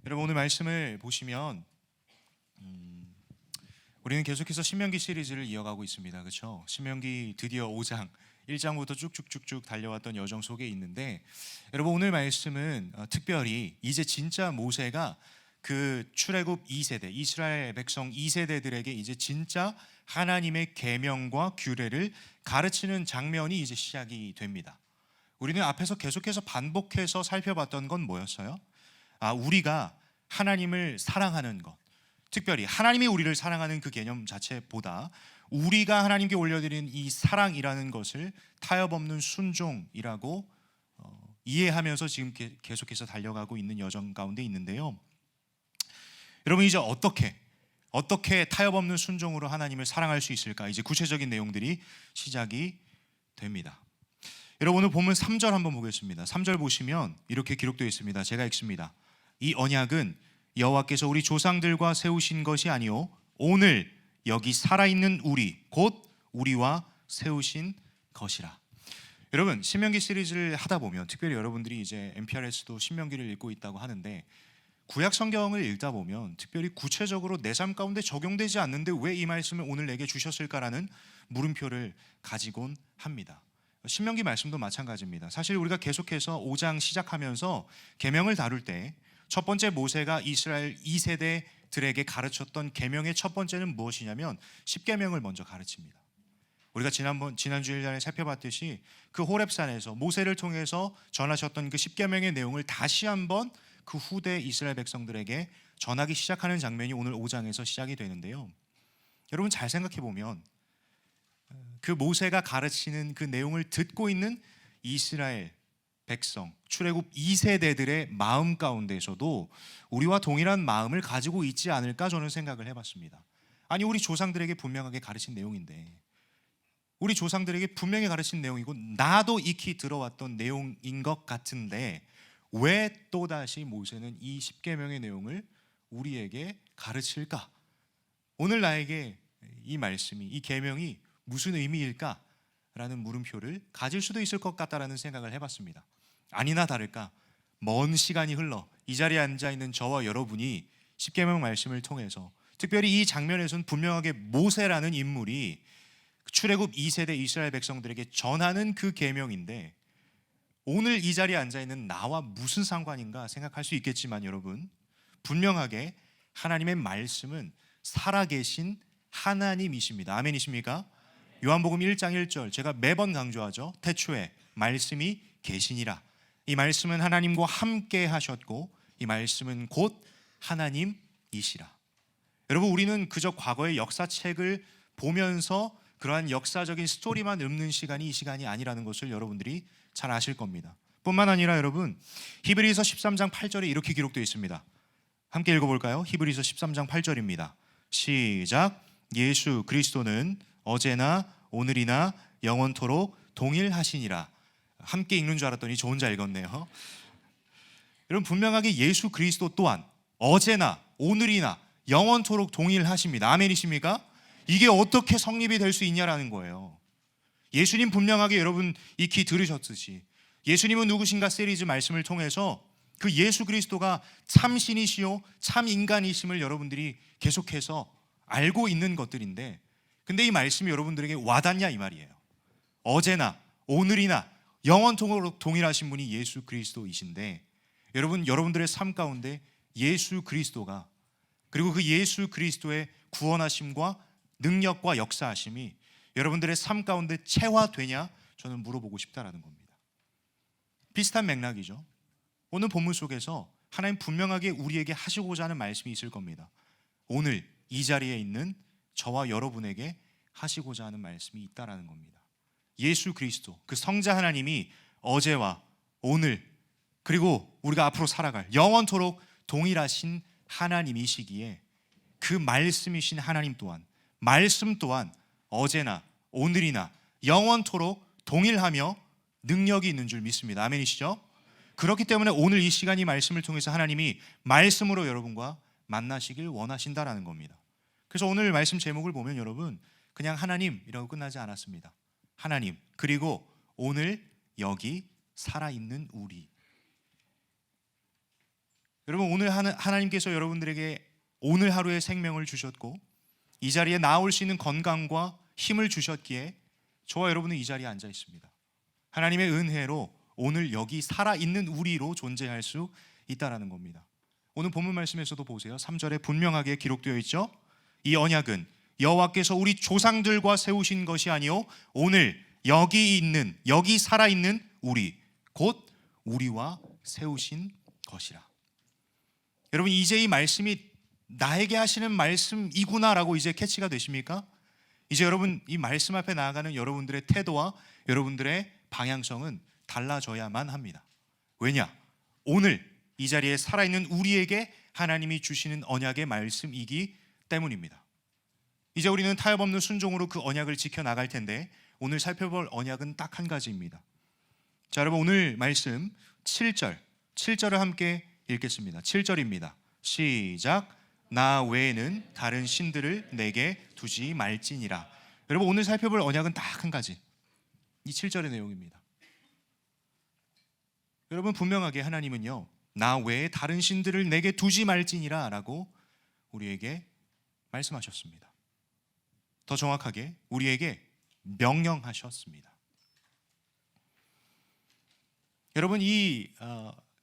여러분 오늘 말씀을 보시면 우리는 계속해서 신명기 시리즈를 이어가고 있습니다. 그렇죠? 신명기 드디어 5장 1장부터 쭉쭉쭉쭉 달려왔던 여정 속에 있는데, 여러분 오늘 말씀은 특별히 이제 진짜 모세가 그 출애굽 2세대 이스라엘 백성 2세대들에게 이제 진짜 하나님의 계명과 규례를 가르치는 장면이 이제 시작이 됩니다. 우리는 앞에서 계속해서 반복해서 살펴봤던 건 뭐였어요? 우리가 하나님을 사랑하는 것, 특별히 하나님이 우리를 사랑하는 그 개념 자체보다 우리가 하나님께 올려드린 이 사랑이라는 것을 타협없는 순종이라고 이해하면서 지금 계속해서 달려가고 있는 여정 가운데 있는데요. 여러분 이제 어떻게 타협없는 순종으로 하나님을 사랑할 수 있을까? 이제 구체적인 내용들이 시작이 됩니다. 여러분 오늘 본문 3절 한번 보겠습니다. 3절 보시면 이렇게 기록되어 있습니다. 제가 읽습니다. 이 언약은 여호와께서 우리 조상들과 세우신 것이 아니요 오늘 여기 살아있는 우리 곧 우리와 세우신 것이라. 여러분 신명기 시리즈를 하다 보면 특별히 여러분들이 이제 MPRS도 신명기를 읽고 있다고 하는데, 구약 성경을 읽다 보면 특별히 구체적으로 내 삶 가운데 적용되지 않는데 왜 이 말씀을 오늘 내게 주셨을까라는 물음표를 가지곤 합니다. 신명기 말씀도 마찬가지입니다. 사실 우리가 계속해서 5장 시작하면서 계명을 다룰 때 첫 번째 모세가 이스라엘 2세대들에게 가르쳤던 계명의 첫 번째는 무엇이냐면 10계명을 먼저 가르칩니다. 우리가 지난 주일날에 살펴봤듯이 그 호렙산에서 모세를 통해서 전하셨던 그 10계명의 내용을 다시 한번 그 후대 이스라엘 백성들에게 전하기 시작하는 장면이 오늘 5장에서 시작이 되는데요. 여러분 잘 생각해 보면 그 모세가 가르치는 그 내용을 듣고 있는 이스라엘 백성, 출애굽 2세대들의 마음 가운데서도 우리와 동일한 마음을 가지고 있지 않을까 저는 생각을 해봤습니다. 아니 우리 조상들에게 분명하게 가르친 내용인데, 우리 조상들에게 분명히 가르친 내용이고 나도 익히 들어왔던 내용인 것 같은데 왜 또다시 모세는 이 10계명의 내용을 우리에게 가르칠까? 오늘 나에게 이 말씀이, 이 계명이 무슨 의미일까? 라는 물음표를 가질 수도 있을 것 같다라는 생각을 해봤습니다. 아니나 다를까 먼 시간이 흘러 이 자리에 앉아있는 저와 여러분이 10계명 말씀을 통해서 특별히 이 장면에서는 분명하게 모세라는 인물이 출애굽 2세대 이스라엘 백성들에게 전하는 그 계명인데 오늘 이 자리에 앉아있는 나와 무슨 상관인가 생각할 수 있겠지만, 여러분 분명하게 하나님의 말씀은 살아계신 하나님이십니다. 아멘이십니까? 요한복음 1장 1절 제가 매번 강조하죠. 태초에 말씀이 계시니라. 이 말씀은 하나님과 함께 하셨고 이 말씀은 곧 하나님이시라. 여러분 우리는 그저 과거의 역사책을 보면서 그러한 역사적인 스토리만 읊는 시간이 이 시간이 아니라는 것을 여러분들이 잘 아실 겁니다. 뿐만 아니라 여러분 히브리서 13장 8절에 이렇게 기록되어 있습니다. 함께 읽어볼까요? 히브리서 13장 8절입니다. 시작. 예수 그리스도는 어제나 오늘이나 영원토록 동일하시니라. 함께 읽는 줄 알았더니 저 혼자 읽었네요. 여러분 분명하게 예수 그리스도 또한 어제나 오늘이나 영원토록 동일하십니다. 아멘이십니까? 이게 어떻게 성립이 될 수 있냐라는 거예요. 예수님 분명하게 여러분 익히 들으셨듯이 예수님은 누구신가 시리즈 말씀을 통해서 그 예수 그리스도가 참 신이시요 참 인간이심을 여러분들이 계속해서 알고 있는 것들인데, 근데 이 말씀이 여러분들에게 와닿냐 이 말이에요. 어제나 오늘이나 영원토록 동일하신 분이 예수 그리스도이신데, 여러분들의 삶 가운데 예수 그리스도가, 그리고 그 예수 그리스도의 구원하심과 능력과 역사하심이 여러분들의 삶 가운데 체화되냐 저는 물어보고 싶다라는 겁니다. 비슷한 맥락이죠. 오늘 본문 속에서 하나님 분명하게 우리에게 하시고자 하는 말씀이 있을 겁니다. 오늘 이 자리에 있는 저와 여러분에게 하시고자 하는 말씀이 있다라는 겁니다. 예수 그리스도 그 성자 하나님이 어제와 오늘 그리고 우리가 앞으로 살아갈 영원토록 동일하신 하나님이시기에 그 말씀이신 하나님 또한, 말씀 또한 어제나 오늘이나 영원토록 동일하며 능력이 있는 줄 믿습니다. 아멘이시죠? 그렇기 때문에 오늘 이 시간 이 말씀을 통해서 하나님이 말씀으로 여러분과 만나시길 원하신다라는 겁니다. 그래서 오늘 말씀 제목을 보면 여러분 그냥 하나님이라고 끝나지 않았습니다. 하나님 그리고 오늘 여기 살아있는 우리. 여러분, 오늘 하나님께서 여러분들에게 오늘 하루의 생명을 주셨고 이 자리에 나올 수 있는 건강과 힘을 주셨기에 저와 여러분은 이 자리에 앉아 있습니다. 하나님의 은혜로 오늘 여기 살아있는 우리로 존재할 수 있다라는 겁니다. 오늘 본문 말씀에서도 보세요. 3절에 분명하게 기록되어 있죠. 이 언약은 여호와께서 우리 조상들과 세우신 것이 아니요 오늘 여기 살아있는 우리 곧 우리와 세우신 것이라. 여러분, 이제 이 말씀이 나에게 하시는 말씀이구나라고 이제 캐치가 되십니까? 이제 여러분, 이 말씀 앞에 나아가는 여러분들의 태도와 여러분들의 방향성은 달라져야만 합니다. 왜냐? 오늘 이 자리에 살아있는 우리에게 하나님이 주시는 언약의 말씀이기 때문입니다. 이제 우리는 타협 없는 순종으로 그 언약을 지켜나갈 텐데 오늘 살펴볼 언약은 딱 한 가지입니다. 자, 여러분, 오늘 말씀 7절을 함께 읽겠습니다. 7절입니다. 시작. 나 외에는 다른 신들을 내게 두지 말지니라. 여러분, 오늘 살펴볼 언약은 딱 한 가지, 이 7절의 내용입니다. 여러분, 분명하게 하나님은요 나 외에 다른 신들을 내게 두지 말지니라 라고 우리에게 말씀하셨습니다. 더 정확하게 우리에게 명령하셨습니다. 여러분, 이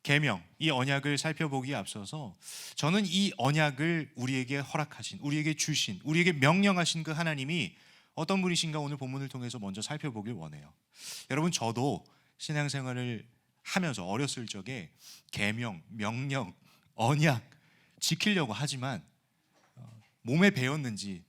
계명, 이 언약을 살펴보기에 앞서서 저는 이 언약을 우리에게 허락하신, 우리에게 주신, 우리에게 명령하신 그 하나님이 어떤 분이신가 오늘 본문을 통해서 먼저 살펴보길 원해요. 여러분, 저도 신앙생활을 하면서 어렸을 적에 계명, 명령, 언약 지키려고 하지만 몸에 배웠는지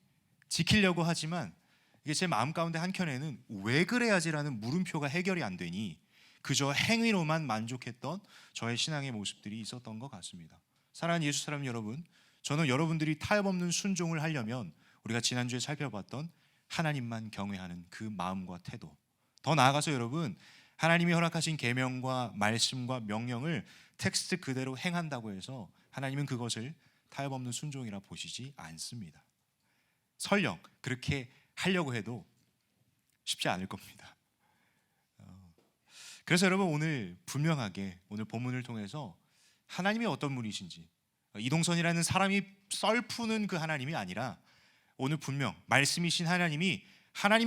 지키려고 하지만 이게 제 마음 가운데 한켠에는 왜 그래야지라는 물음표가 해결이 안 되니 그저 행위로만 만족했던 저의 신앙의 모습들이 있었던 것 같습니다. 사랑하는 예수 사람 여러분, 저는 여러분들이 타협 없는 순종을 하려면 우리가 지난주에 살펴봤던 하나님만 경외하는 그 마음과 태도, 더 나아가서 여러분, 하나님이 허락하신 계명과 말씀과 명령을 텍스트 그대로 행한다고 해서 하나님은 그것을 타협 없는 순종이라 보시지 않습니다. 설령 그렇게 하려고 해도 쉽지 않을 겁니다. 그래서 여러분, 오늘 분명하게 오늘 본문을 통해서 하나님이 어떤 분이신지, 이동선이라는 사람이 썰푸는 그 하나님이 아니라 오늘 분명 말씀이신 하나님이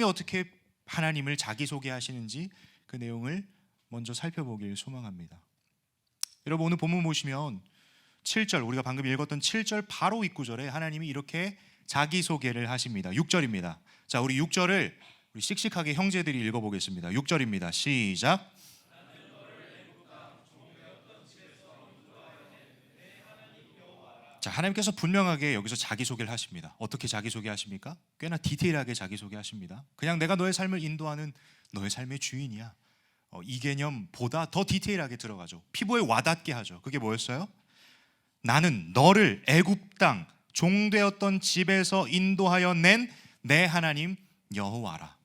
어떻게 하나님을 자기소개하시는지 그 내용을 먼저 살펴보길 소망합니다. 여러분, 오늘 본문 보시면 7절, 우리가 방금 읽었던 7절 바로 윗구절에 하나님이 이렇게 자기소개를 하십니다. 6절입니다. 자, 우리 6절을 우리 씩씩하게 형제들이 읽어보겠습니다. 6절입니다. 시작. 자, 하나님께서 분명하게 여기서 자기소개를 하십니다. 어떻게 자기소개하십니까? 꽤나 디테일하게 자기소개하십니다. 그냥 내가 너의 삶을 인도하는 너의 삶의 주인이야, 이 개념보다 더 디테일하게 들어가죠. 피부에 와닿게 하죠. 그게 뭐였어요? 나는 너를 애굽 땅 종되었던 집에서 인도하여 낸 내 하나님 여호와라.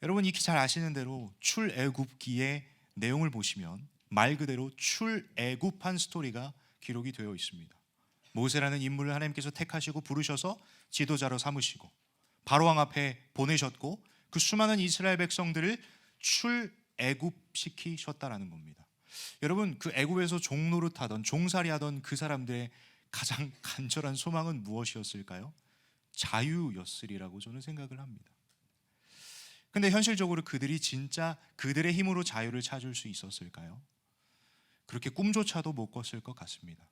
여러분, 익히 잘 아시는 대로 출애굽기의 내용을 보시면 말 그대로 출애굽한 스토리가 기록이 되어 있습니다. 모세라는 인물을 하나님께서 택하시고 부르셔서 지도자로 삼으시고 바로왕 앞에 보내셨고 그 수많은 이스라엘 백성들을 출애굽시키셨다라는 겁니다. 여러분, 그 애굽에서 종노릇하던 종살이하던 그 사람들의 가장 간절한 소망은 무엇이었을까요? 자유였으리라고 저는 생각을 합니다. 근데 현실적으로 그들이 진짜 그들의 힘으로 자유를 찾을 수 있었을까요? 그렇게 꿈조차도 못 꿨을 것 같습니다.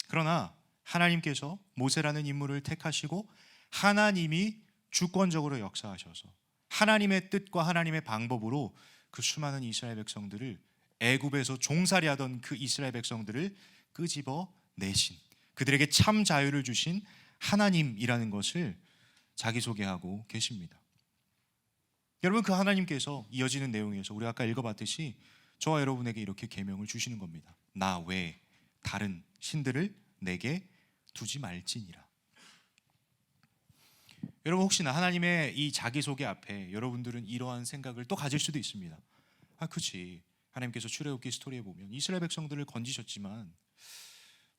그러나 하나님께서 모세라는 인물을 택하시고 하나님이 주권적으로 역사하셔서 하나님의 뜻과 하나님의 방법으로 그 수많은 이스라엘 백성들을, 애굽에서 종살이하던 그 이스라엘 백성들을 끄집어 내신, 그들에게 참 자유를 주신 하나님이라는 것을 자기소개하고 계십니다. 여러분, 그 하나님께서 이어지는 내용에서 우리 아까 읽어봤듯이 저와 여러분에게 이렇게 계명을 주시는 겁니다. 나 외에 다른 신들을 내게 두지 말지니라. 여러분, 혹시나 하나님의 이 자기소개 앞에 여러분들은 이러한 생각을 또 가질 수도 있습니다. 그치, 하나님께서 출애굽기 스토리에 보면 이스라엘 백성들을 건지셨지만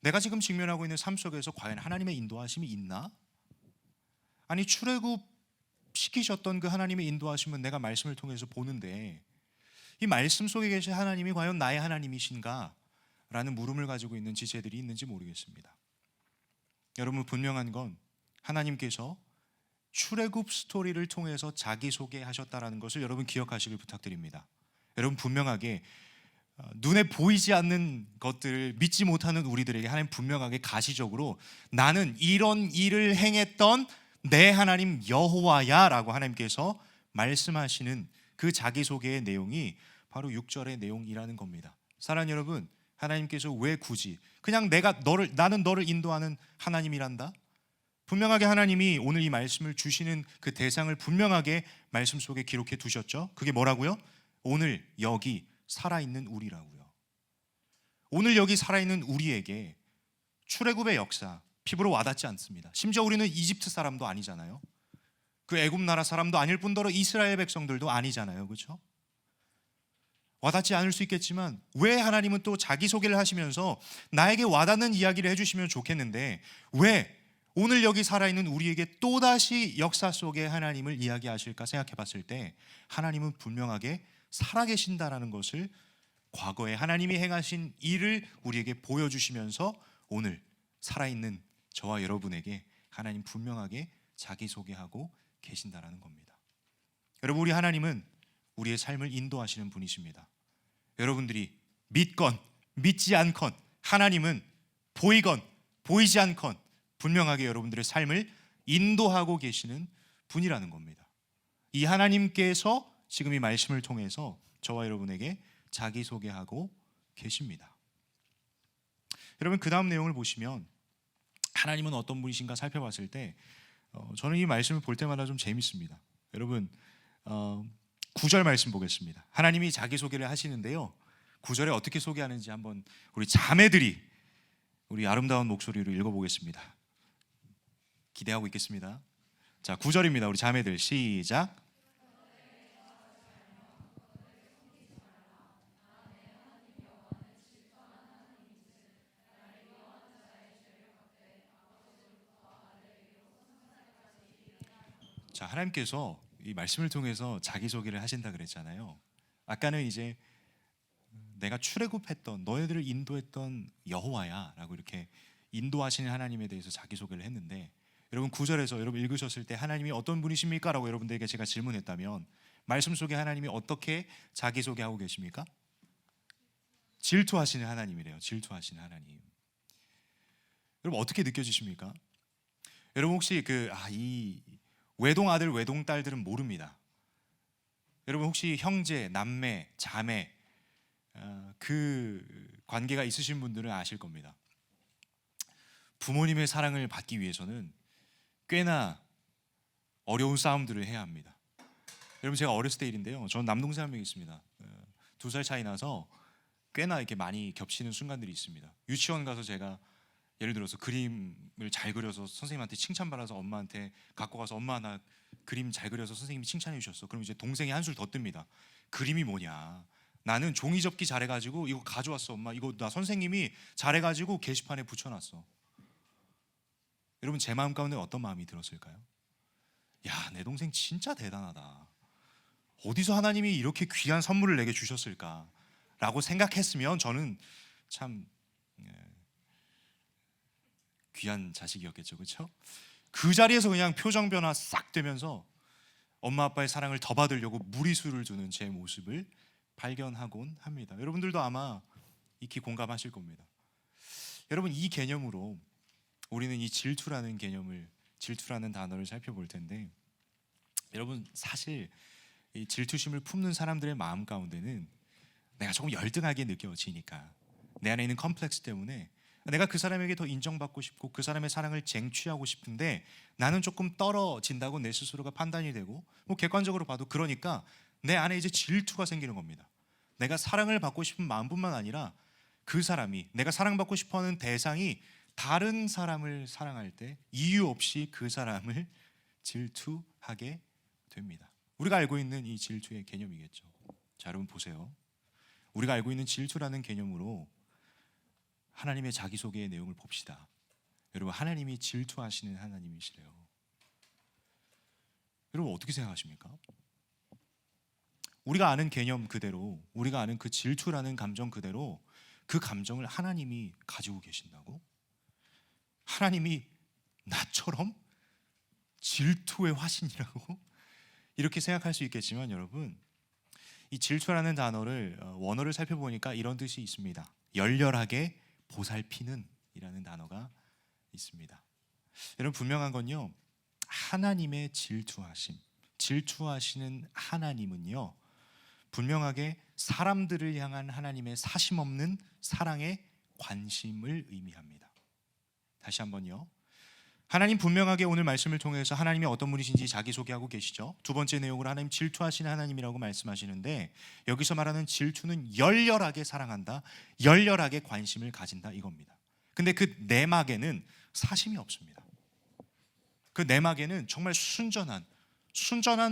내가 지금 직면하고 있는 삶 속에서 과연 하나님의 인도하심이 있나? 아니, 출애굽 시키셨던 그 하나님의 인도하심은 내가 말씀을 통해서 보는데 이 말씀 속에 계신 하나님이 과연 나의 하나님이신가? 라는 물음을 가지고 있는 지체들이 있는지 모르겠습니다. 여러분, 분명한 건 하나님께서 출애굽 스토리를 통해서 자기소개하셨다라는 것을 여러분 기억하시길 부탁드립니다. 여러분, 분명하게 눈에 보이지 않는 것들을 믿지 못하는 우리들에게 하나님 분명하게 가시적으로 나는 이런 일을 행했던 내 하나님 여호와야 라고 하나님께서 말씀하시는 그 자기소개의 내용이 바로 6절의 내용이라는 겁니다. 사랑하는 여러분, 하나님께서 왜 굳이 그냥 나는 너를 인도하는 하나님이란다? 분명하게 하나님이 오늘 이 말씀을 주시는 그 대상을 분명하게 말씀 속에 기록해 두셨죠. 그게 뭐라고요? 오늘 여기 살아있는 우리라고요. 오늘 여기 살아있는 우리에게 출애굽의 역사 피부로 와닿지 않습니다. 심지어 우리는 이집트 사람도 아니잖아요. 그 애굽 나라 사람도 아닐 뿐더러 이스라엘 백성들도 아니잖아요. 그렇죠? 와닿지 않을 수 있겠지만 왜 하나님은 또 자기소개를 하시면서 나에게 와닿는 이야기를 해주시면 좋겠는데 왜 오늘 여기 살아있는 우리에게 또다시 역사 속의 하나님을 이야기하실까 생각해 봤을 때 하나님은 분명하게 살아계신다라는 것을 과거에 하나님이 행하신 일을 우리에게 보여주시면서 오늘 살아있는 저와 여러분에게 하나님 분명하게 자기소개하고 계신다라는 겁니다. 여러분, 우리 하나님은 우리의 삶을 인도하시는 분이십니다. 여러분들이 믿건 믿지 않건 하나님은 보이건 보이지 않건 분명하게 여러분들의 삶을 인도하고 계시는 분이라는 겁니다. 이 하나님께서 지금 이 말씀을 통해서 저와 여러분에게 자기소개하고 계십니다. 여러분, 그 다음 내용을 보시면 하나님은 어떤 분이신가 살펴봤을 때 저는 이 말씀을 볼 때마다 좀 재밌습니다. 여러분, 9절 말씀 보겠습니다. 하나님이 자기소개를 하시는데요, 9절에 어떻게 소개하는지 한번 우리 자매들이 우리 아름다운 목소리로 읽어보겠습니다. 기대하고 있겠습니다. 자, 9절입니다. 우리 자매들 시작. 자, 하나님께서 이 말씀을 통해서 자기소개를 하신다 그랬잖아요. 아까는 이제 내가 출애굽했던 너희들을 인도했던 여호와야 라고 이렇게 인도하시는 하나님에 대해서 자기소개를 했는데, 여러분 9절에서 여러분 읽으셨을 때 하나님이 어떤 분이십니까? 라고 여러분들에게 제가 질문했다면 말씀 속에 하나님이 어떻게 자기소개하고 계십니까? 질투하시는 하나님이래요. 질투하시는 하나님. 여러분 어떻게 느껴지십니까? 여러분 혹시 이 외동 아들 외동 딸들은 모릅니다. 여러분 혹시 형제, 남매, 자매 그 관계가 있으신 분들은 아실 겁니다. 부모님의 사랑을 받기 위해서는 꽤나 어려운 싸움들을 해야 합니다. 여러분 제가 어렸을 때 일인데요, 저는 남동생 한 명 있습니다. 2살 차이 나서 꽤나 이렇게 많이 겹치는 순간들이 있습니다. 유치원 가서 제가 예를 들어서 그림을 잘 그려서 선생님한테 칭찬받아서 엄마한테 갖고 가서 엄마 나 그림 잘 그려서 선생님이 칭찬해 주셨어. 그럼 이제 동생이 한술 더 뜹니다. 그림이 뭐냐? 나는 종이 접기 잘해가지고 이거 가져왔어 엄마. 이거 나 선생님이 잘해가지고 게시판에 붙여놨어. 여러분 제 마음 가운데 어떤 마음이 들었을까요? 야, 내 동생 진짜 대단하다. 어디서 하나님이 이렇게 귀한 선물을 내게 주셨을까? 라고 생각했으면 저는 참 귀한 자식이었겠죠, 그렇죠? 그 자리에서 그냥 표정 변화 싹 되면서 엄마 아빠의 사랑을 더 받으려고 무리수를 두는 제 모습을 발견하곤 합니다. 여러분들도 아마 익히 공감하실 겁니다. 여러분 이 개념으로 우리는 이 질투라는 개념을, 질투라는 단어를 살펴볼 텐데, 여러분 사실 이 질투심을 품는 사람들의 마음 가운데는 내가 조금 열등하게 느껴지니까, 내 안에 있는 컴플렉스 때문에 내가 그 사람에게 더 인정받고 싶고 그 사람의 사랑을 쟁취하고 싶은데 나는 조금 떨어진다고 내 스스로가 판단이 되고, 뭐 객관적으로 봐도 그러니까 내 안에 이제 질투가 생기는 겁니다. 내가 사랑을 받고 싶은 마음뿐만 아니라 그 사람이, 내가 사랑받고 싶어하는 대상이 다른 사람을 사랑할 때 이유 없이 그 사람을 질투하게 됩니다. 우리가 알고 있는 이 질투의 개념이겠죠. 자, 여러분 보세요. 우리가 알고 있는 질투라는 개념으로 하나님의 자기소개의 내용을 봅시다. 여러분 하나님이 질투하시는 하나님이시래요. 여러분 어떻게 생각하십니까? 우리가 아는 개념 그대로, 우리가 아는 그 질투라는 감정 그대로 그 감정을 하나님이 가지고 계신다고? 하나님이 나처럼 질투의 화신이라고? 이렇게 생각할 수 있겠지만 여러분, 이 질투라는 단어를 원어를 살펴보니까 이런 뜻이 있습니다. 열렬하게 보살피는 이라는 단어가 있습니다. 여러분, 분명한 건요, 하나님의 질투하시는 하나님은요, 분명하게 사람들을 향한 하나님의 사심없는 사랑의 관심을 의미합니다. 다시 한번요, 하나님 분명하게 오늘 말씀을 통해서 하나님이 어떤 분이신지 자기소개하고 계시죠. 두 번째 내용으로 하나님 질투하시는 하나님이라고 말씀하시는데, 여기서 말하는 질투는 열렬하게 사랑한다, 열렬하게 관심을 가진다 이겁니다. 근데 그 내막에는 사심이 없습니다. 그 내막에는 정말 순전한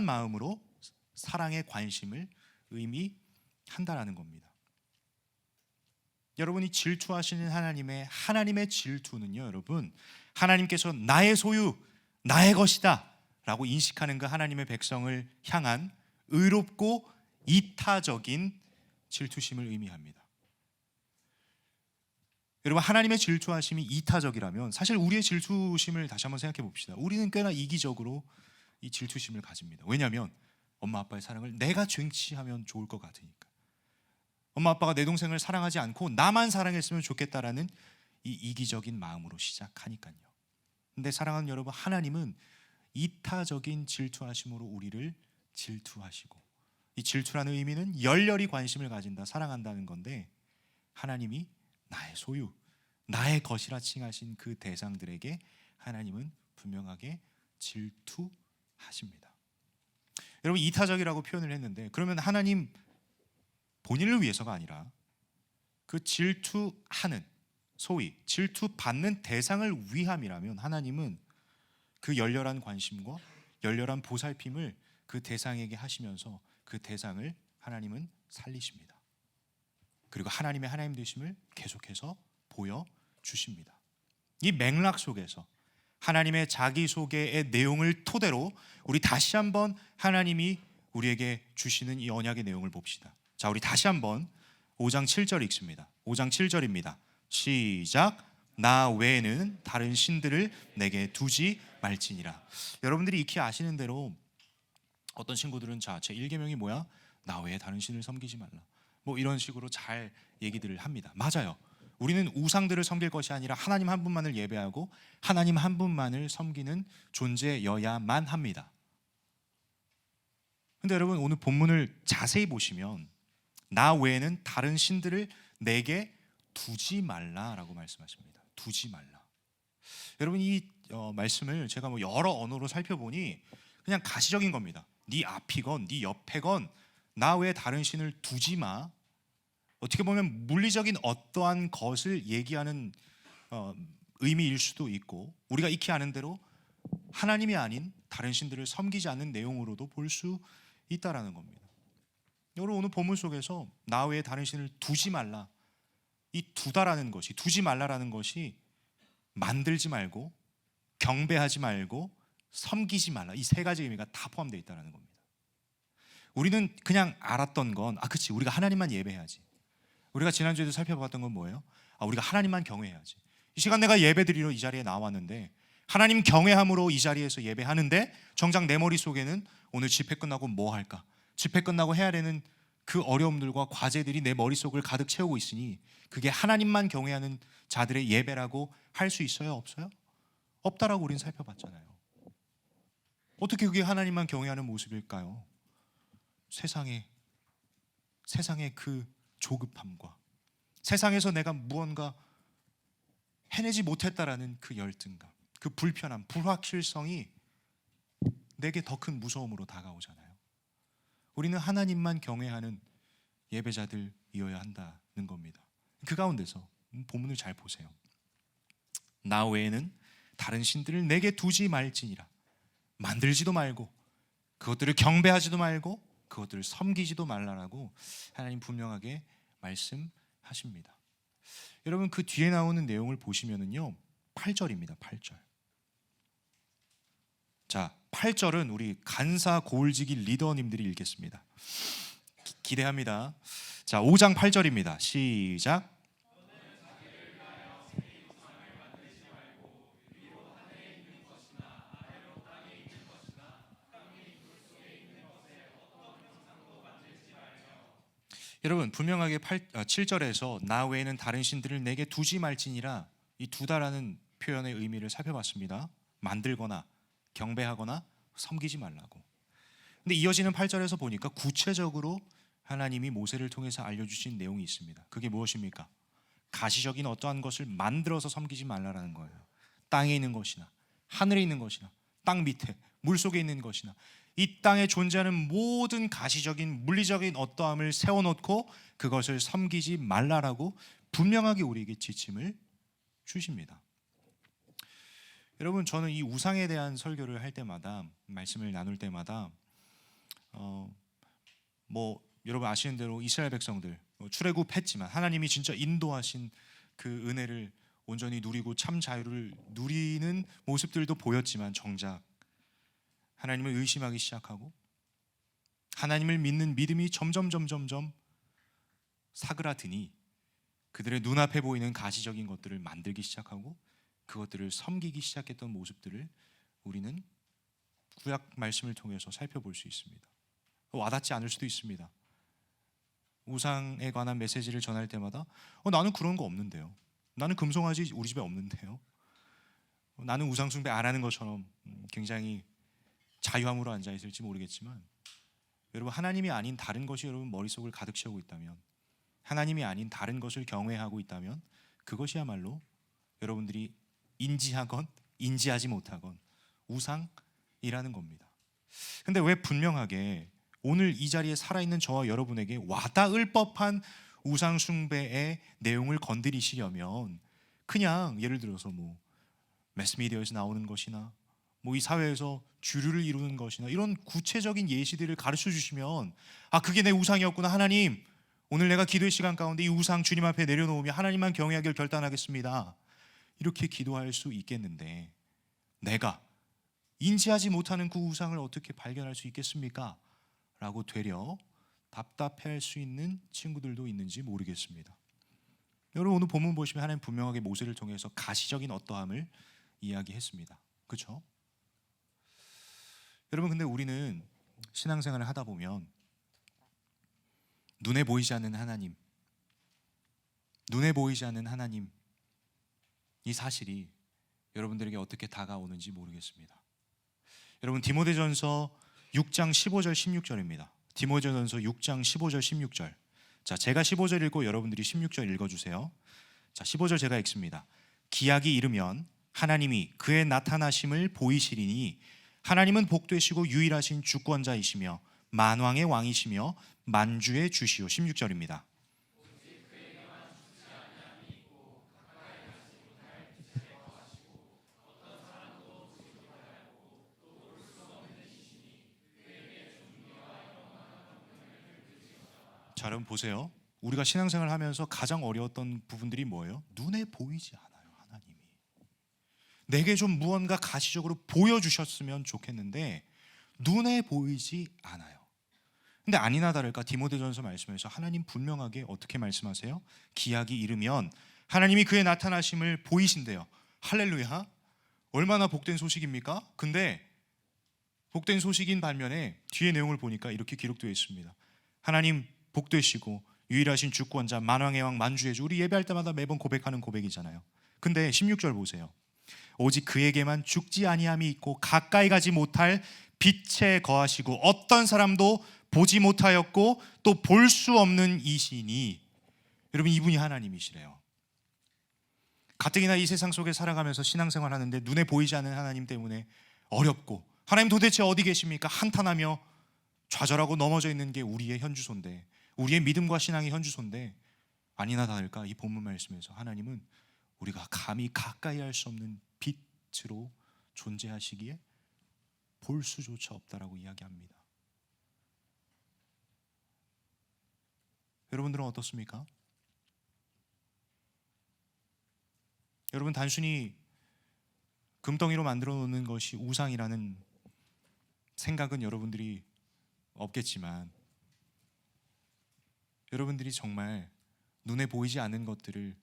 마음으로 사랑의 관심을 의미한다라는 겁니다. 여러분이 질투하시는 하나님의 질투는요, 여러분, 하나님께서 나의 소유, 나의 것이다 라고 인식하는 그 하나님의 백성을 향한 의롭고 이타적인 질투심을 의미합니다. 여러분, 하나님의 질투하심이 이타적이라면 사실 우리의 질투심을 다시 한번 생각해 봅시다. 우리는 꽤나 이기적으로 이 질투심을 가집니다. 왜냐하면 엄마 아빠의 사랑을 내가 쟁취하면 좋을 것 같으니까. 엄마 아빠가 내 동생을 사랑하지 않고 나만 사랑했으면 좋겠다라는 이 이기적인 마음으로 시작하니까요. 근데 사랑하는 여러분, 하나님은 이타적인 질투하심으로 우리를 질투하시고, 이 질투라는 의미는 열렬히 관심을 가진다, 사랑한다는 건데, 하나님이 나의 소유, 나의 것이라 칭하신 그 대상들에게 하나님은 분명하게 질투하십니다. 여러분, 이타적이라고 표현을 했는데, 그러면 하나님 본인을 위해서가 아니라 그 질투하는, 소위 질투받는 대상을 위함이라면 하나님은 그 열렬한 관심과 열렬한 보살핌을 그 대상에게 하시면서 그 대상을 하나님은 살리십니다. 그리고 하나님의 하나님 되심을 계속해서 보여주십니다. 이 맥락 속에서 하나님의 자기소개의 내용을 토대로 우리 다시 한번 하나님이 우리에게 주시는 이 언약의 내용을 봅시다. 자, 우리 다시 한번 5장 7절 읽습니다. 5장 7절입니다. 시작. 나 외에는 다른 신들을 내게 두지 말지니라. 여러분들이 익히 아시는 대로 어떤 친구들은 자, 제 1계명이 뭐야? 나 외에 다른 신을 섬기지 말라. 뭐 이런 식으로 잘 얘기들을 합니다. 맞아요. 우리는 우상들을 섬길 것이 아니라 하나님 한 분만을 예배하고 하나님 한 분만을 섬기는 존재여야만 합니다. 근데 여러분, 오늘 본문을 자세히 보시면 나 외에는 다른 신들을 내게 두지 말라라고 말씀하십니다. 두지 말라. 여러분, 이 말씀을 제가 뭐 여러 언어로 살펴보니 그냥 가시적인 겁니다. 네 앞이건 네 옆에건 나 외에 다른 신을 두지 마. 어떻게 보면 물리적인 어떠한 것을 얘기하는 의미일 수도 있고, 우리가 익히 아는 대로 하나님이 아닌 다른 신들을 섬기지 않는 내용으로도 볼 수 있다라는 겁니다. 여러분, 오늘 본문 속에서 나 외에 다른 신을 두지 말라, 이 두다라는 것이, 두지 말라라는 것이 만들지 말고 경배하지 말고 섬기지 말라, 이 세 가지 의미가 다 포함되어 있다는 겁니다. 우리는 그냥 알았던 건 그치, 우리가 하나님만 예배해야지. 우리가 지난주에도 살펴봤던 건 뭐예요? 우리가 하나님만 경외해야지. 이 시간 내가 예배드리러 이 자리에 나왔는데 하나님 경외함으로 이 자리에서 예배하는데 정작 내 머릿속에는 오늘 집회 끝나고 뭐 할까? 집회 끝나고 해야 되는 그 어려움들과 과제들이 내 머릿속을 가득 채우고 있으니 그게 하나님만 경외하는 자들의 예배라고 할 수 있어요? 없어요? 없다라고 우리는 살펴봤잖아요. 어떻게 그게 하나님만 경외하는 모습일까요? 세상의 그 조급함과 세상에서 내가 무언가 해내지 못했다라는 그 열등감, 그 불편함, 불확실성이 내게 더 큰 무서움으로 다가오잖아요. 우리는 하나님만 경외하는 예배자들이어야 한다는 겁니다. 그 가운데서 본문을 잘 보세요. 나 외에는 다른 신들을 내게 두지 말지니라. 만들지도 말고 그것들을 경배하지도 말고 그것들을 섬기지도 말라라고 하나님 분명하게 말씀하십니다. 여러분, 그 뒤에 나오는 내용을 보시면은요, 8절입니다. 8절. 자, 8절은 우리 간사 고울지기 리더님들이 읽겠습니다. 기대합니다. 자, 5장 8절입니다. 시작. 여러분 분명하게 7절에서 나 외에는 다른 신들을 내게 두지 말지니라, 이 두다라는 표현의 의미를 살펴봤습니다. 만들거나 경배하거나 섬기지 말라고. 근데 이어지는 8절에서 보니까 구체적으로 하나님이 모세를 통해서 알려주신 내용이 있습니다. 그게 무엇입니까? 가시적인 어떠한 것을 만들어서 섬기지 말라라는 거예요. 땅에 있는 것이나 하늘에 있는 것이나 땅 밑에 물속에 있는 것이나 이 땅에 존재하는 모든 가시적인 물리적인 어떠함을 세워놓고 그것을 섬기지 말라라고 분명하게 우리에게 지침을 주십니다. 여러분, 저는 이 우상에 대한 설교를 할 때마다, 말씀을 나눌 때마다 여러분 아시는 대로 이스라엘 백성들 출애굽했지만 하나님이 진짜 인도하신 그 은혜를 온전히 누리고 참 자유를 누리는 모습들도 보였지만 정작 하나님을 의심하기 시작하고 하나님을 믿는 믿음이 점점 사그라드니 그들의 눈앞에 보이는 가시적인 것들을 만들기 시작하고 그것들을 섬기기 시작했던 모습들을 우리는 구약 말씀을 통해서 살펴볼 수 있습니다. 와닿지 않을 수도 있습니다. 우상에 관한 메시지를 전할 때마다 나는 그런 거 없는데요, 나는 금송아지 우리 집에 없는데요, 나는 우상 숭배 안 하는 것처럼 굉장히 자유함으로 앉아있을지 모르겠지만, 여러분 하나님이 아닌 다른 것이 여러분 머릿속을 가득 채우고 있다면, 하나님이 아닌 다른 것을 경외하고 있다면 그것이야말로 여러분들이 인지하건 인지하지 못하건 우상이라는 겁니다. 근데 왜 분명하게 오늘 이 자리에 살아있는 저와 여러분에게 와닿을 법한 우상 숭배의 내용을 건드리시려면 그냥 예를 들어서 매스미디어에서 나오는 것이나 이 사회에서 주류를 이루는 것이나 이런 구체적인 예시들을 가르쳐 주시면 그게 내 우상이었구나, 하나님 오늘 내가 기도의 시간 가운데 이 우상 주님 앞에 내려놓으며 하나님만 경외하기를 결단하겠습니다, 이렇게 기도할 수 있겠는데 내가 인지하지 못하는 그 우상을 어떻게 발견할 수 있겠습니까? 라고 되려 답답해할 수 있는 친구들도 있는지 모르겠습니다. 여러분 오늘 본문 보시면 하나님 분명하게 모세를 통해서 가시적인 어떠함을 이야기했습니다. 그렇죠? 여러분 근데 우리는 신앙생활을 하다 보면 눈에 보이지 않는 하나님, 눈에 보이지 않는 하나님, 이 사실이 여러분들에게 어떻게 다가오는지 모르겠습니다. 여러분 디모데전서 6장 15절 16절입니다. 디모데전서 6장 15절 16절. 자, 제가 15절 읽고 여러분들이 16절 읽어주세요. 자, 15절 제가 읽습니다. 기약이 이르면 하나님이 그의 나타나심을 보이시리니 하나님은 복되시고 유일하신 주권자이시며 만왕의 왕이시며 만주의 주시오. 16절입니다. 자, 여러분 보세요. 우리가 신앙생활을 하면서 가장 어려웠던 부분들이 뭐예요? 눈에 보이지 않아요. 하나님이 내게 좀 무언가 가시적으로 보여주셨으면 좋겠는데 눈에 보이지 않아요. 근데 아니나 다를까 디모데전서 말씀에서 하나님 분명하게 어떻게 말씀하세요? 기약이 이르면 하나님이 그의 나타나심을 보이신대요. 할렐루야, 얼마나 복된 소식입니까? 근데 복된 소식인 반면에 뒤에 내용을 보니까 이렇게 기록되어 있습니다. 하나님 복되시고 유일하신 주권자 만왕의 왕 만주의 주. 우리 예배할 때마다 매번 고백하는 고백이잖아요. 근데 16절 보세요. 오직 그에게만 죽지 아니함이 있고 가까이 가지 못할 빛에 거하시고 어떤 사람도 보지 못하였고 또 볼 수 없는 이시니, 여러분 이분이 하나님이시래요. 가뜩이나 이 세상 속에 살아가면서 신앙생활하는데 눈에 보이지 않는 하나님 때문에 어렵고 하나님 도대체 어디 계십니까? 한탄하며 좌절하고 넘어져 있는 게 우리의 현주소인데, 우리의 믿음과 신앙의 현주소인데 아니나 다를까 이 본문 말씀에서 하나님은 우리가 감히 가까이 할 수 없는 빛으로 존재하시기에 볼 수조차 없다라고 이야기합니다. 여러분들은 어떻습니까? 여러분 단순히 금덩이로 만들어 놓는 것이 우상이라는 생각은 여러분들이 없겠지만 여러분들이 정말 눈에 보이지 않는 것들을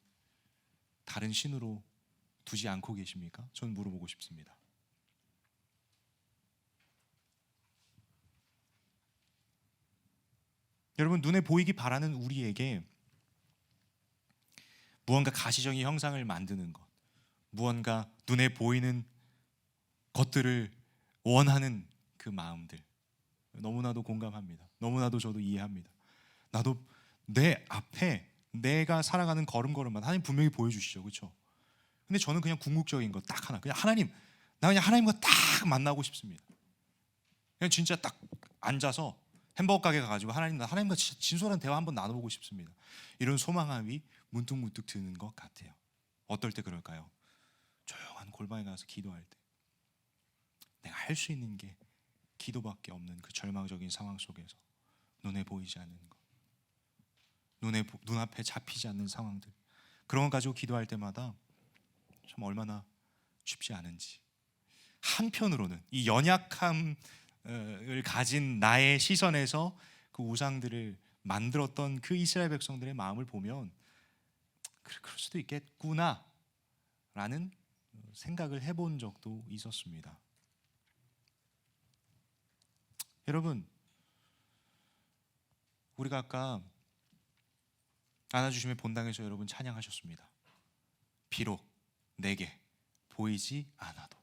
다른 신으로 두지 않고 계십니까? 저는 물어보고 싶습니다. 여러분, 눈에 보이기 바라는 우리에게 무언가 가시적인 형상을 만드는 것, 무언가 눈에 보이는 것들을 원하는 그 마음들, 너무나도 공감합니다. 너무나도 저도 이해합니다. 나도 내 앞에 내가 살아가는 걸음걸음마다 하나님 분명히 보여주시죠, 그렇죠? 근데 저는 그냥 궁극적인 거 딱 하나, 그냥 하나님, 나 그냥 하나님과 딱 만나고 싶습니다. 그냥 진짜 딱 앉아서 햄버거 가게 가가지고 하나님, 나 하나님과 진짜 진솔한 대화 한번 나눠보고 싶습니다. 이런 소망함이 문득문득 드는 것 같아요. 어떨 때 그럴까요? 조용한 골방에 가서 기도할 때 내가 할 수 있는 게 기도밖에 없는 그 절망적인 상황 속에서 눈에 보이지 않는 것, 눈앞에 잡히지 않는 상황들, 그런 것 가지고 기도할 때마다 참 얼마나 쉽지 않은지. 한편으로는 이 연약함을 가진 나의 시선에서 그 우상들을 만들었던 그 이스라엘 백성들의 마음을 보면 그럴 수도 있겠구나 라는 생각을 해본 적도 있었습니다. 여러분, 우리가 아까 안아주심의 본당에서 여러분 찬양하셨습니다. 비록 내게 보이지 않아도,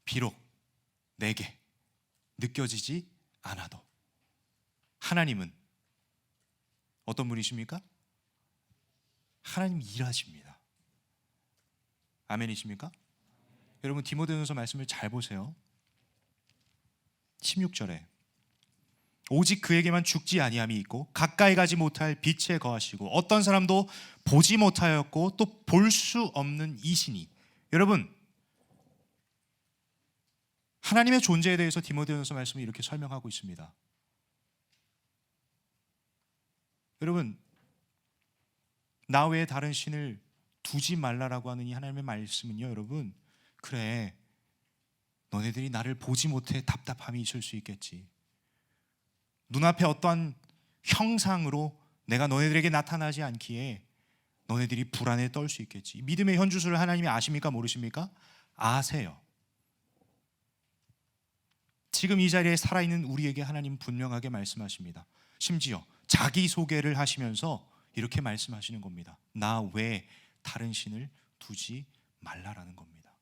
비록 내게 느껴지지 않아도 하나님은 어떤 분이십니까? 하나님 일하십니다. 아멘이십니까? 여러분, 디모데전서 말씀을 잘 보세요. 16절에 오직 그에게만 죽지 아니함이 있고 가까이 가지 못할 빛에 거하시고 어떤 사람도 보지 못하였고 또 볼 수 없는 이시니. 여러분, 하나님의 존재에 대해서 디모데전서 말씀이 이렇게 설명하고 있습니다. 여러분, 나 외에 다른 신을 두지 말라라고 하는 이 하나님의 말씀은요, 여러분, 그래, 너네들이 나를 보지 못해 답답함이 있을 수 있겠지. 눈앞에 어떠한 형상으로 내가 너네들에게 나타나지 않기에 너네들이 불안에 떨 수 있겠지. 믿음의 현주소를 하나님이 아십니까? 모르십니까? 아세요. 지금 이 자리에 살아있는 우리에게 하나님 분명하게 말씀하십니다. 심지어 자기소개를 하시면서 이렇게 말씀하시는 겁니다. 나 외에 다른 신을 두지 말라라는 겁니다.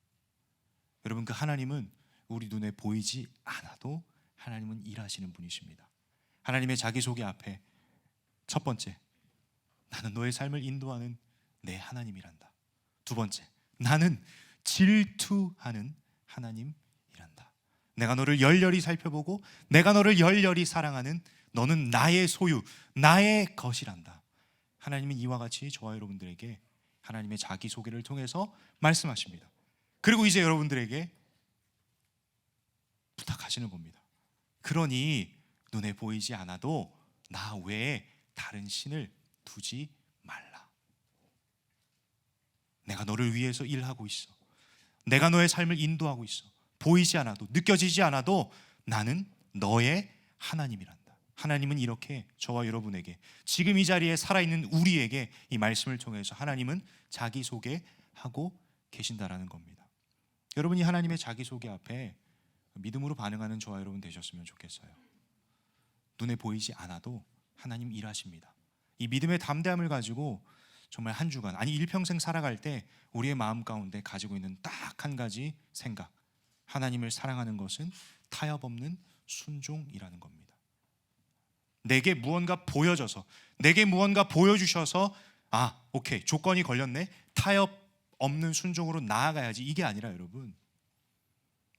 여러분, 그 하나님은 우리 눈에 보이지 않아도 하나님은 일하시는 분이십니다. 하나님의 자기소개 앞에 첫 번째, 나는 너의 삶을 인도하는 내 하나님이란다. 두 번째, 나는 질투하는 하나님이란다. 내가 너를 열렬히 살펴보고 내가 너를 열렬히 사랑하는, 너는 나의 소유, 나의 것이란다. 하나님은 이와 같이 저와 여러분들에게 하나님의 자기소개를 통해서 말씀하십니다. 그리고 이제 여러분들에게 부탁하시는 겁니다. 그러니 눈에 보이지 않아도 나 외에 다른 신을 두지 말라. 내가 너를 위해서 일하고 있어. 내가 너의 삶을 인도하고 있어. 보이지 않아도, 느껴지지 않아도 나는 너의 하나님이란다. 하나님은 이렇게 저와 여러분에게, 지금 이 자리에 살아있는 우리에게 이 말씀을 통해서 하나님은 자기소개하고 계신다라는 겁니다. 여러분이 하나님의 자기소개 앞에 믿음으로 반응하는 저와 여러분 되셨으면 좋겠어요. 눈에 보이지 않아도 하나님 일하십니다. 이 믿음의 담대함을 가지고 정말 한 주간, 아니 일평생 살아갈 때 우리의 마음 가운데 가지고 있는 딱 한 가지 생각, 하나님을 사랑하는 것은 타협 없는 순종이라는 겁니다. 내게 무언가 보여져서, 내게 무언가 보여주셔서 오케이, 조건이 걸렸네, 타협 없는 순종으로 나아가야지, 이게 아니라 여러분,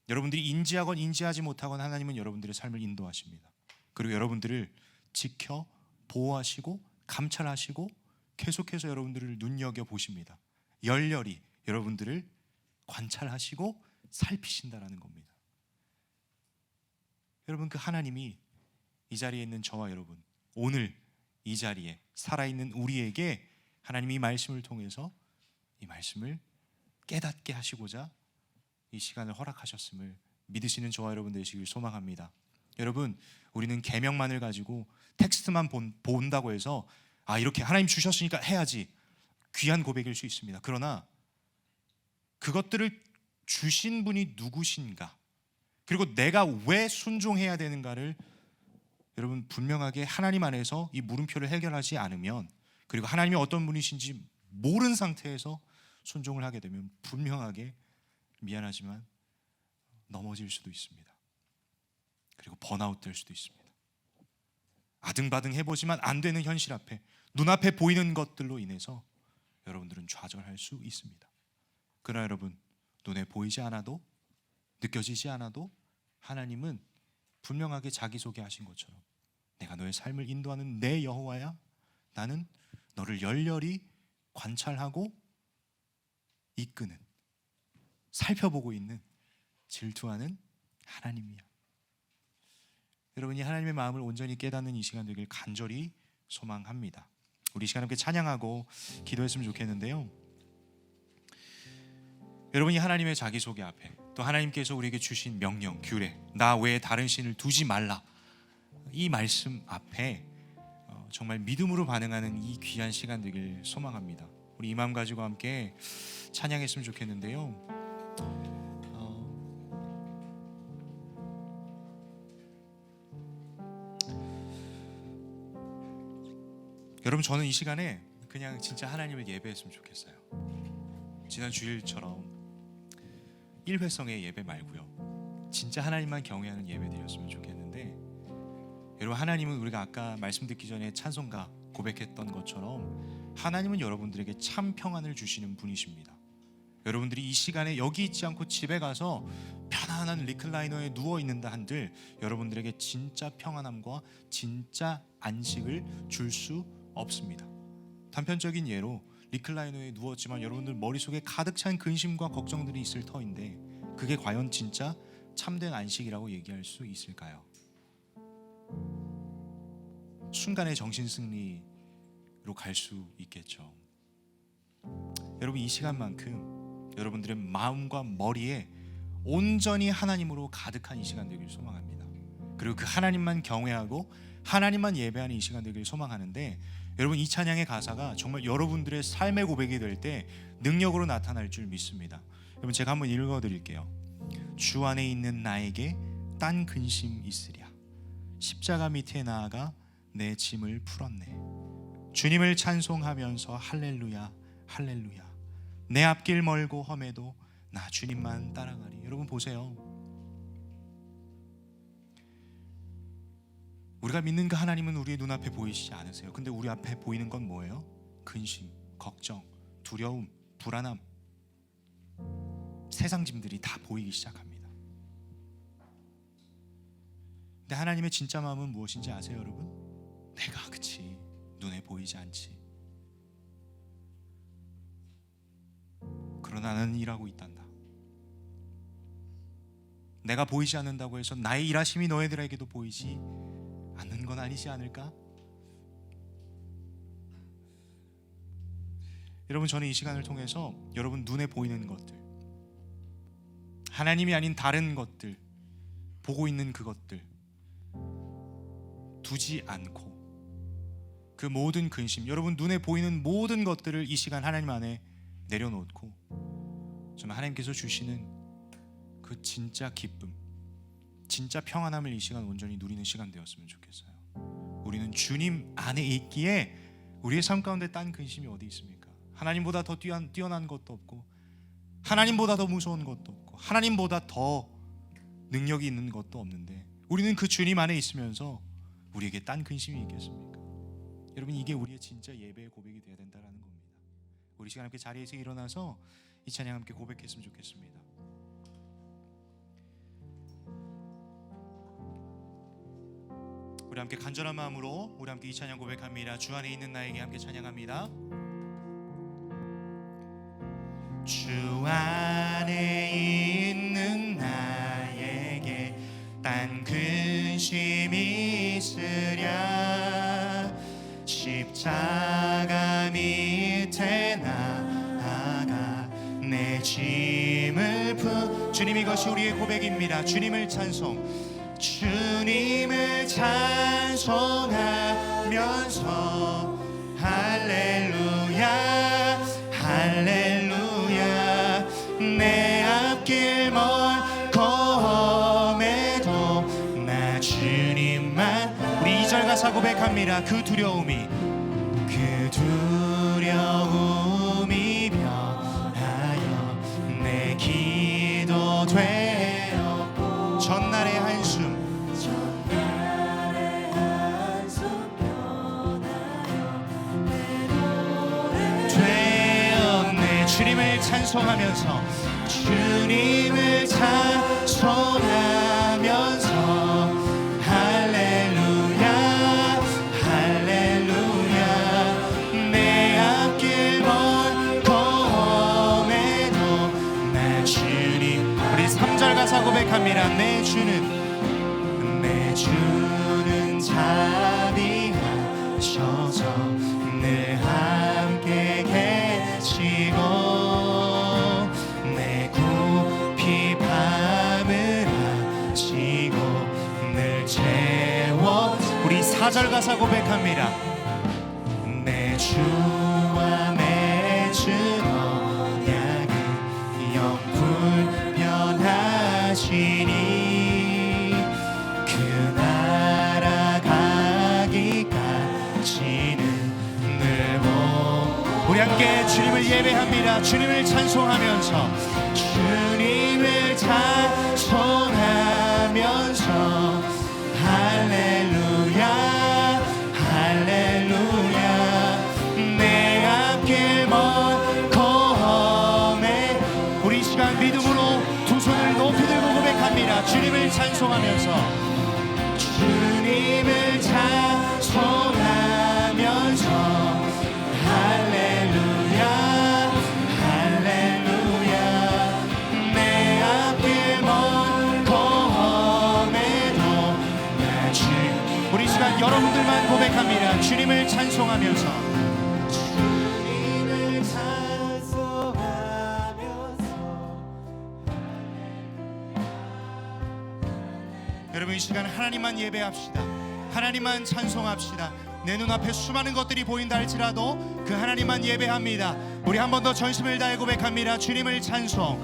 여러분들이 인지하건 인지하지 못하건 하나님은 여러분들의 삶을 인도하십니다. 그리고 여러분들을 지켜 보호하시고 감찰하시고 계속해서 여러분들을 눈여겨보십니다. 열렬히 여러분들을 관찰하시고 살피신다라는 겁니다. 여러분, 그 하나님이 이 자리에 있는 저와 여러분, 오늘 이 자리에 살아있는 우리에게 하나님이 이 말씀을 통해서 이 말씀을 깨닫게 하시고자 이 시간을 허락하셨음을 믿으시는 저와 여러분 되시길 소망합니다. 여러분, 우리는 계명만을 가지고 텍스트만 본다고 해서 이렇게 하나님 주셨으니까 해야지, 귀한 고백일 수 있습니다. 그러나 그것들을 주신 분이 누구신가, 그리고 내가 왜 순종해야 되는가를 여러분 분명하게 하나님 안에서 이 물음표를 해결하지 않으면, 그리고 하나님이 어떤 분이신지 모르는 상태에서 순종을 하게 되면 분명하게 미안하지만 넘어질 수도 있습니다. 그리고 번아웃 될 수도 있습니다. 아등바등 해보지만 안 되는 현실 앞에, 눈앞에 보이는 것들로 인해서 여러분들은 좌절할 수 있습니다. 그러나 여러분, 눈에 보이지 않아도, 느껴지지 않아도 하나님은 분명하게 자기소개하신 것처럼 내가 너의 삶을 인도하는 내 여호와야, 나는 너를 열렬히 관찰하고 이끄는, 살펴보고 있는, 질투하는 하나님이야. 여러분이 하나님의 마음을 온전히 깨닫는 이 시간 되길 간절히 소망합니다. 우리 이 시간 함께 찬양하고 기도했으면 좋겠는데요, 여러분이 하나님의 자기소개 앞에, 또 하나님께서 우리에게 주신 명령, 규례, 나 외에 다른 신을 두지 말라, 이 말씀 앞에 정말 믿음으로 반응하는 이 귀한 시간 되길 소망합니다. 우리 이 마음 가지고 함께 찬양했으면 좋겠는데요, 여러분, 저는 이 시간에 그냥 진짜 하나님을 예배했으면 좋겠어요. 지난 주일처럼 일회성의 예배 말고요, 진짜 하나님만 경외하는 예배 드렸으면 좋겠는데, 여러분, 하나님은 우리가 아까 말씀 듣기 전에 찬송가 고백했던 것처럼 하나님은 여러분들에게 참 평안을 주시는 분이십니다. 여러분들이 이 시간에 여기 있지 않고 집에 가서 편안한 리클라이너에 누워 있는다 한들 여러분들에게 진짜 평안함과 진짜 안식을 줄 수 없습니다. 단편적인 예로 리클라이너에 누웠지만 여러분들 머릿속에 가득 찬 근심과 걱정들이 있을 터인데, 그게 과연 진짜 참된 안식이라고 얘기할 수 있을까요? 순간의 정신승리로 갈 수 있겠죠. 여러분, 이 시간만큼 여러분들의 마음과 머리에 온전히 하나님으로 가득한 이 시간 되길 소망합니다. 그리고 그 하나님만 경외하고 하나님만 예배하는 이 시간 되길 소망하는데, 여러분, 이 찬양의 가사가 정말 여러분들의 삶의 고백이 될 때 능력으로 나타날 줄 믿습니다. 여러분, 제가 한번 읽어드릴게요. 주 안에 있는 나에게 딴 근심 있으랴, 십자가 밑에 나아가 내 짐을 풀었네. 주님을 찬송하면서 할렐루야 할렐루야, 내 앞길 멀고 험해도 나 주님만 따라가리. 여러분 보세요, 우리가 믿는 그 하나님은 우리의 눈앞에 보이시지 않으세요. 근데 우리 앞에 보이는 건 뭐예요? 근심, 걱정, 두려움, 불안함, 세상 짐들이 다 보이기 시작합니다. 근데 하나님의 진짜 마음은 무엇인지 아세요, 여러분? 내가 그치, 눈에 보이지 않지, 그러나 나는 일하고 있단다. 내가 보이지 않는다고 해서 나의 일하심이 너희들에게도 보이지 않는 건 아니지 않을까? 여러분, 저는 이 시간을 통해서 여러분 눈에 보이는 것들, 하나님이 아닌 다른 것들, 보고 있는 그것들 두지 않고 그 모든 근심, 여러분 눈에 보이는 모든 것들을 이 시간 하나님 안에 내려놓고 정말 하나님께서 주시는 그 진짜 기쁨, 진짜 평안함을 이 시간 온전히 누리는 시간 되었으면 좋겠어요. 우리는 주님 안에 있기에 우리의 삶 가운데 딴 근심이 어디 있습니까? 하나님보다 더 뛰어난 것도 없고, 하나님보다 더 무서운 것도 없고, 하나님보다 더 능력이 있는 것도 없는데, 우리는 그 주님 안에 있으면서 우리에게 딴 근심이 있겠습니까? 여러분, 이게 우리의 진짜 예배의 고백이 되어야 된다는 겁니다. 우리 시간 함께 자리에서 일어나서 이 찬양 함께 고백했으면 좋겠습니다. 우리 함께 간절한 마음으로 우리 함께 이 찬양 고백합니다. 주 안에 있는 나에게 함께 찬양합니다. 주 안에 있는 나에게 딴 근심이 있으랴, 십자가 밑에 나아가 내 짐을 주님, 이것이 우리의 고백입니다. 주님을 찬송, 주님을 찬송하면서 할렐루야 할렐루야, 내 앞길 멀고 험해도 나 주님만. 우리 고백합니다. 그 두려움이 변하여 내 기도 되었고 전날의 한숨 되었네. 주님을 찬송하면서 주님을 찬송하면서 할렐루야 할렐루야 내 앞길 멀고 험해도 내 주님 우리 3절 가사 고백합니다. 내 주는 자비하셔서 늘 함께 계시고 내 구피 밤을 하시고 늘 채워 우리 4절 가사 고백합니다. 내 주와 맺은 언약은 영불변하시니 그 나라 가기까지는 늘 우리 함께 주님을 예배합니다. 주님을 찬송하면서 주님을 찬송하면서 할렐루야 할렐루야 내 앞길 멀고 험해 우리 시간 믿음으로 두 손을 높이 들고 고백합니다. 주님을 찬송하면서 주님을 찬송하면서 할렐루야 할렐루야 내 앞길 멀고 험해도 나 주님 우리 시간 여러분들만 고백합니다. 주님을 찬송하면서 주님을 찬송하면서 여러분 이 시간 하나님만 예배합시다. 하나님만 찬송합시다. 내 눈앞에 수많은 것들이 보인다 할지라도 그 하나님만 예배합니다. 우리 한 번 더 전심을 다해 고백합니다. 주님을 찬송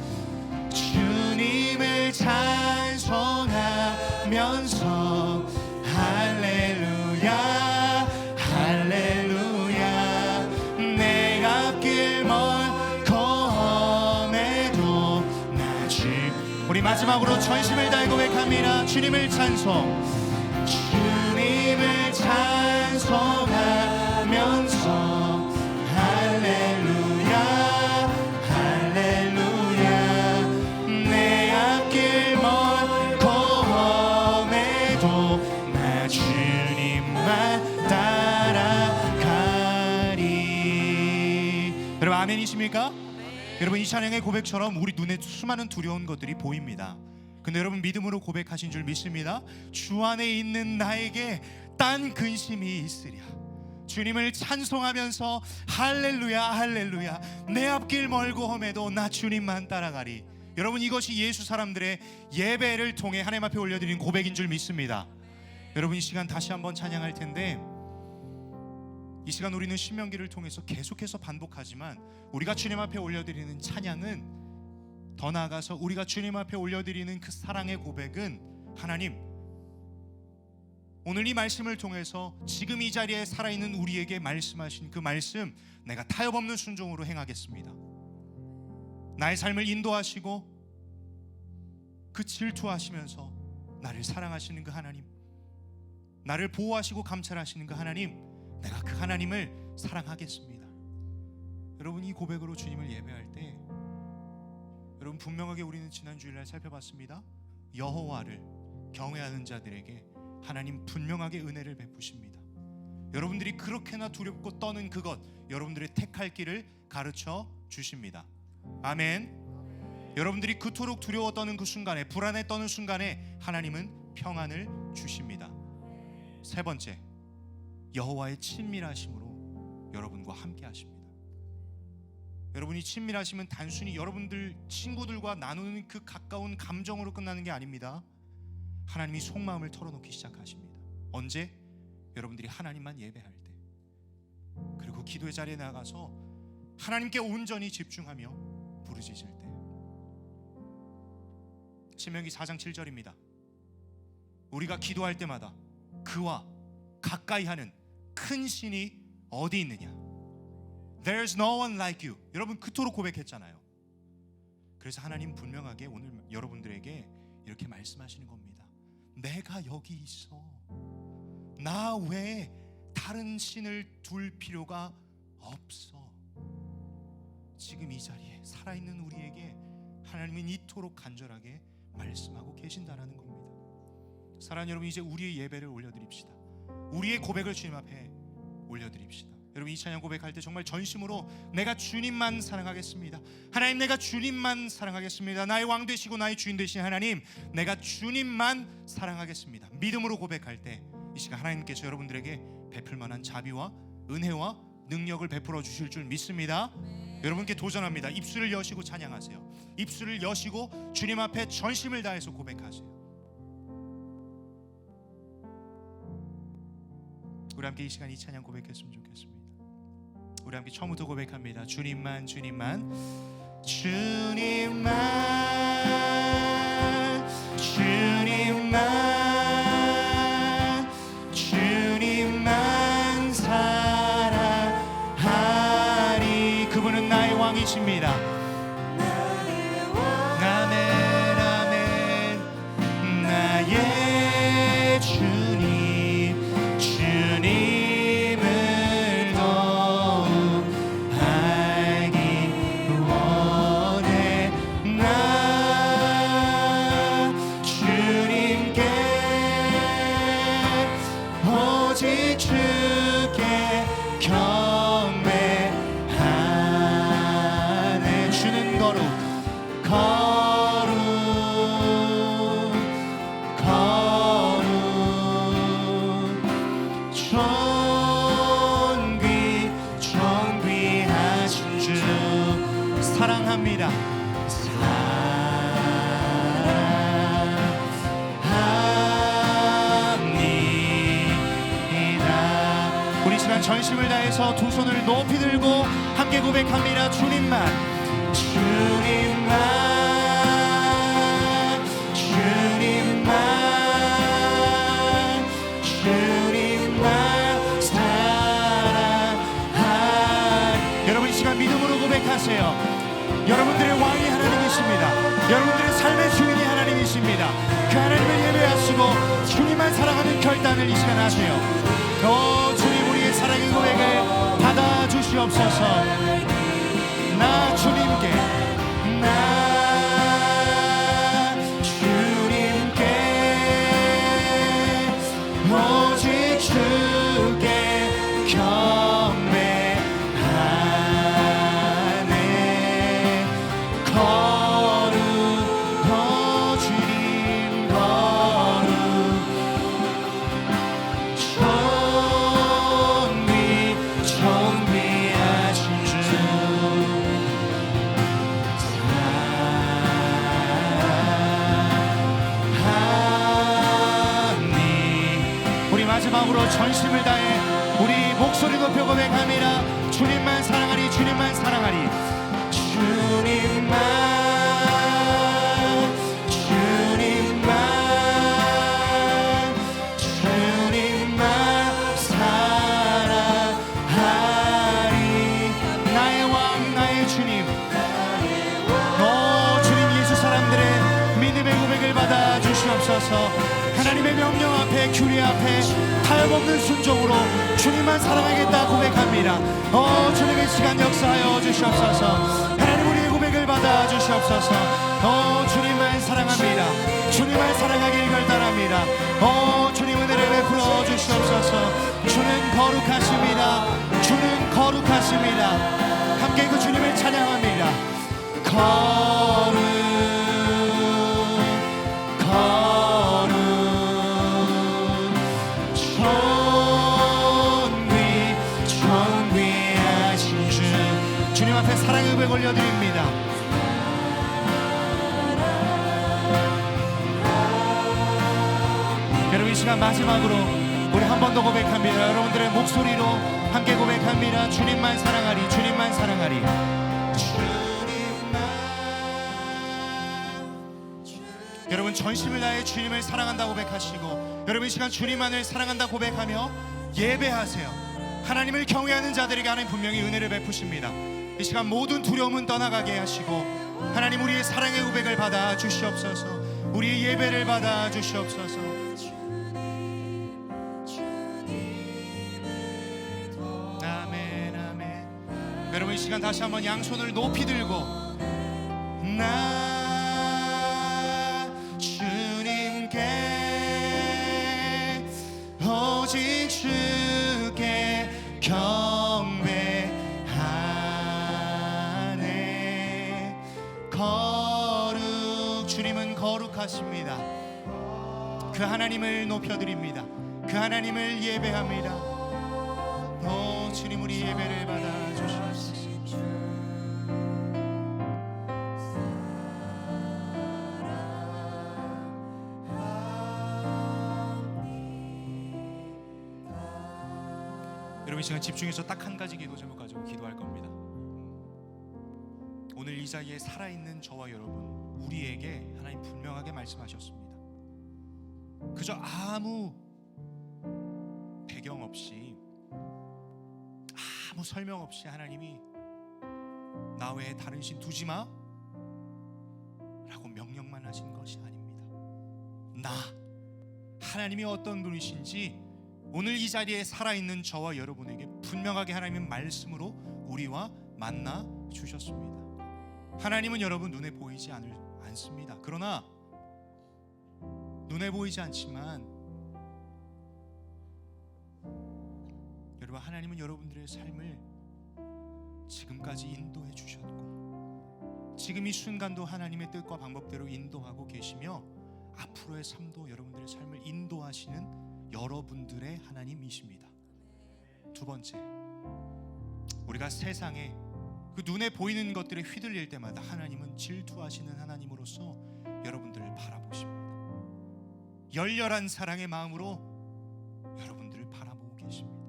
주님을 찬송하면서 할렐루야 할렐루야 내 앞길 멀고 험해도 나 우리 마지막으로 전심을 다해 고백합니다. 주님을 찬송 주님을 찬송하면서 할렐루야 할렐루야 내 앞길 멀고 험해도 나 주님만 따라가리. 여러분 아멘이십니까? 여러분 이 찬양의 고백처럼 우리 눈에 수많은 두려운 것들이 보입니다. 근데 여러분 믿음으로 고백하신 줄 믿습니다. 주 안에 있는 나에게 딴 근심이 있으랴. 주님을 찬송하면서 할렐루야 할렐루야 내 앞길 멀고 험해도 나 주님만 따라가리. 여러분 이것이 예수 사람들의 예배를 통해 하나님 앞에 올려드린 고백인 줄 믿습니다. 여러분 이 시간 다시 한번 찬양할 텐데 이 시간 우리는 신명기를 통해서 계속해서 반복하지만 우리가 주님 앞에 올려드리는 찬양은 더 나아가서 우리가 주님 앞에 올려드리는 그 사랑의 고백은 하나님 오늘 이 말씀을 통해서 지금 이 자리에 살아있는 우리에게 말씀하신 그 말씀 내가 타협없는 순종으로 행하겠습니다. 나의 삶을 인도하시고 그 질투하시면서 나를 사랑하시는 그 하나님, 나를 보호하시고 감찰하시는 그 하나님, 내가 그 하나님을 사랑하겠습니다. 여러분 이 고백으로 주님을 예배할 때 여러분 분명하게 우리는 지난 주일날 살펴봤습니다. 여호와를 경외하는 자들에게 하나님 분명하게 은혜를 베푸십니다. 여러분들이 그렇게나 두렵고 떠는 그것 여러분들의 택할 길을 가르쳐 주십니다. 아멘. 여러분들이 그토록 두려워 떠는 그 순간에 불안해 떠는 순간에 하나님은 평안을 주십니다. 세 번째, 여호와의 친밀하심으로 여러분과 함께 하십니다. 여러분이 친밀하시면 단순히 여러분들 친구들과 나누는 그 가까운 감정으로 끝나는 게 아닙니다. 하나님이 속마음을 털어놓기 시작하십니다. 언제? 여러분들이 하나님만 예배할 때, 그리고 기도의 자리에 나가서 하나님께 온전히 집중하며 부르짖을 때. 신명기 4장 7절입니다. 우리가 기도할 때마다 그와 가까이 하는 큰 신이 어디 있느냐? There's no one like you. 여러분 그토록 고백했잖아요. 그래서 하나님 분명하게 오늘 여러분들에게 이렇게 말씀하시는 겁니다. 내가 여기 있어. 나 외에 다른 신을 둘 필요가 없어. 지금 이 자리에 살아있는 우리에게 하나님은 이토록 간절하게 말씀하고 계신다라는 겁니다. 사랑하는 여러분, 이제 우리의 예배를 올려드립시다. 우리의 고백을 주님 앞에 올려드립시다. 여러분, 이 찬양 고백할 때 정말 전심으로 내가 주님만 사랑하겠습니다. 하나님, 내가 주님만 사랑하겠습니다. 나의 왕 되시고 나의 주인 되신 하나님, 내가 주님만 사랑하겠습니다. 믿음으로 고백할 때 이 시간 하나님께서 여러분들에게 베풀 만한 자비와 은혜와 능력을 베풀어 주실 줄 믿습니다. 여러분께 도전합니다. 입술을 여시고 찬양하세요. 입술을 여시고 주님 앞에 전심을 다해서 고백하세요. 우리 함께 이 시간 이 찬양 고백했으면 좋겠습니다. 우리 함께 처음부터 고백합니다. 주님만, 주님만, 주님만, 주님만, 주님만 사랑하리. 그분은 나의 왕이십니다. 아멘, 아멘. 나의 주님, 주님을 더욱 알기 원해. 나 주님께 오직 주께 경배하네. 주는 거룩, 거룩, 거룩, 존귀, 존귀하신 주 사랑합니다. 사랑합니다. 우리 시간 전심을 다해서 두 손을 높이 들고 함께 고백합니다. 주님만, 주님만, 주님만, 주님만 사랑하리. 여러분 이 시간 믿음으로 고백하세요. 여러분들의 왕이 하나님이십니다. 여러분들의 삶의 주인이 하나님이십니다. 그 하나님을 예배하시고 주님만 사랑하는 결단을 이 시간 하세요. 주님, 우리의 사랑의 고백을 받아주시옵소서. 나 주님께, 나 주님께 오직 주께 경배하네. 거룩, 주님 거룩, 존귀, 존귀하신 주 우리 마지막으로 전심을 다해 우리 목소리 높여 고백합니다. 주님만 사랑하리, 주님만 사랑하리. 주님만, 주님만, 주님만 사랑하리. 나의 왕, 나의 주님. 주님, 예수 사람들의 믿음의 고백을 받아 주시옵소서. 하나님의 명령 앞에, 규례 앞에 타협없는 순종으로 주님만 사랑하겠다 고백합니다. 주님의 시간 역사하여 주시옵소서. 하나님, 우리의 고백을 받아 주시옵소서. 주님만 사랑합니다. 주님만 사랑하길 결단합니다. 주님 은혜를 베풀어 주시옵소서. 주는 거룩하십니다. 주는 거룩하십니다. 함께 그 주님을 찬양합니다. 거룩, 거룩, 존귀, 존귀하신 주 주님 앞에 사랑의 고백 올려드립니다. 여러분 이 시간 마지막으로 우리 한 번 더 고백합니다. 여러분들의 목소리로 함께 고백합니다. 주님만 사랑하리, 주님만 사랑하리. 여러분 전심을 다해 주님을 사랑한다 고백하시고, 여러분 이 시간 주님만을 사랑한다 고백하며 예배하세요. 하나님을 경외하는 자들에게 하나님 분명히 은혜를 베푸십니다. 이 시간 모든 두려움은 떠나가게 하시고 하나님 우리의 사랑의 고백을 받아 주시옵소서. 우리의 예배를 받아 주시옵소서. 아멘 아멘. 여러분 이 시간 다시 한번 양손을 높이 들고 나 주님께 오직 주께 경배하네. 거룩 주님은 거룩하십니다. 그 하나님을 높여드립니다. 그 하나님을 예배합니다. 오 주님 우리 예배를 받아 주시옵소서. 여러분 이 시간 집중해서 딱 한 가지 기도 제목 가지고 기도할 겁니다. 오늘 이 자리에 살아있는 저와 여러분, 우리에게 하나님 분명하게 말씀하셨습니다. 그저 아무 배경 없이 아무 설명 없이 하나님이 나 외에 다른 신 두지 마 라고 명령만 하신 것이 아닙니다. 나 하나님이 어떤 분이신지 오늘 이 자리에 살아있는 저와 여러분에게 분명하게 하나님의 말씀으로 우리와 만나 주셨습니다. 하나님은 여러분 눈에 보이지 않습니다. 그러나 눈에 보이지 않지만 여러분 하나님은 여러분들의 삶을 지금까지 인도해 주셨고 지금 이 순간도 하나님의 뜻과 방법대로 인도하고 계시며 앞으로의 삶도 여러분들의 삶을 인도하시는 여러분들의 하나님이십니다. 두 번째, 우리가 세상에 그 눈에 보이는 것들에 휘둘릴 때마다 하나님은 질투하시는 하나님으로서 여러분들을 바라보십니다. 열렬한 사랑의 마음으로 여러분들을 바라보고 계십니다.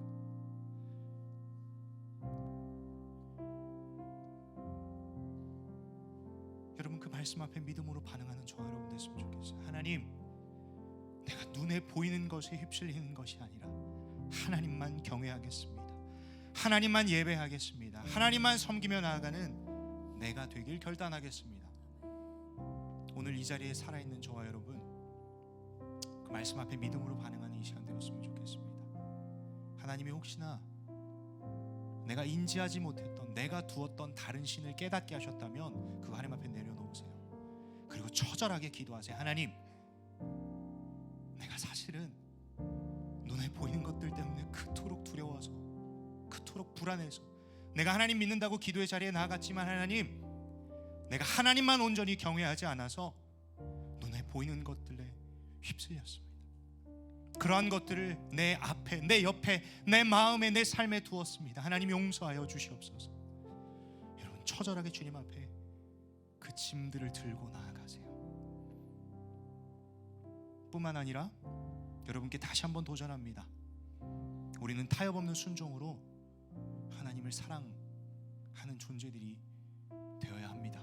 여러분 그 말씀 앞에 믿음으로 반응하는 저와 여러분 됐으면 좋겠어요. 하나님, 내가 눈에 보이는 것에 휩쓸리는 것이 아니라 하나님만 경외하겠습니다. 하나님만 예배하겠습니다. 하나님만 섬기며 나아가는 내가 되길 결단하겠습니다. 오늘 이 자리에 살아있는 저와 여러분 그 말씀 앞에 믿음으로 반응하는 이 시간 되었으면 좋겠습니다. 하나님이 혹시나 내가 인지하지 못했던 내가 두었던 다른 신을 깨닫게 하셨다면 그 하나님 앞에 내려놓으세요. 그리고 처절하게 기도하세요. 하나님, 내가 사실은 눈에 보이는 것들 때문에 그토록 두려워서 그토록 불안해서 내가 하나님 믿는다고 기도의 자리에 나아갔지만 하나님, 내가 하나님만 온전히 경외하지 않아서 눈에 보이는 것들에 휩쓸렸습니다. 그러한 것들을 내 앞에, 내 옆에, 내 마음에, 내 삶에 두었습니다. 하나님 용서하여 주시옵소서. 여러분 처절하게 주님 앞에 그 짐들을 들고 나아가세요. 뿐만 아니라 여러분께 다시 한번 도전합니다. 우리는 타협 없는 순종으로 하나님을 사랑하는 존재들이 되어야 합니다.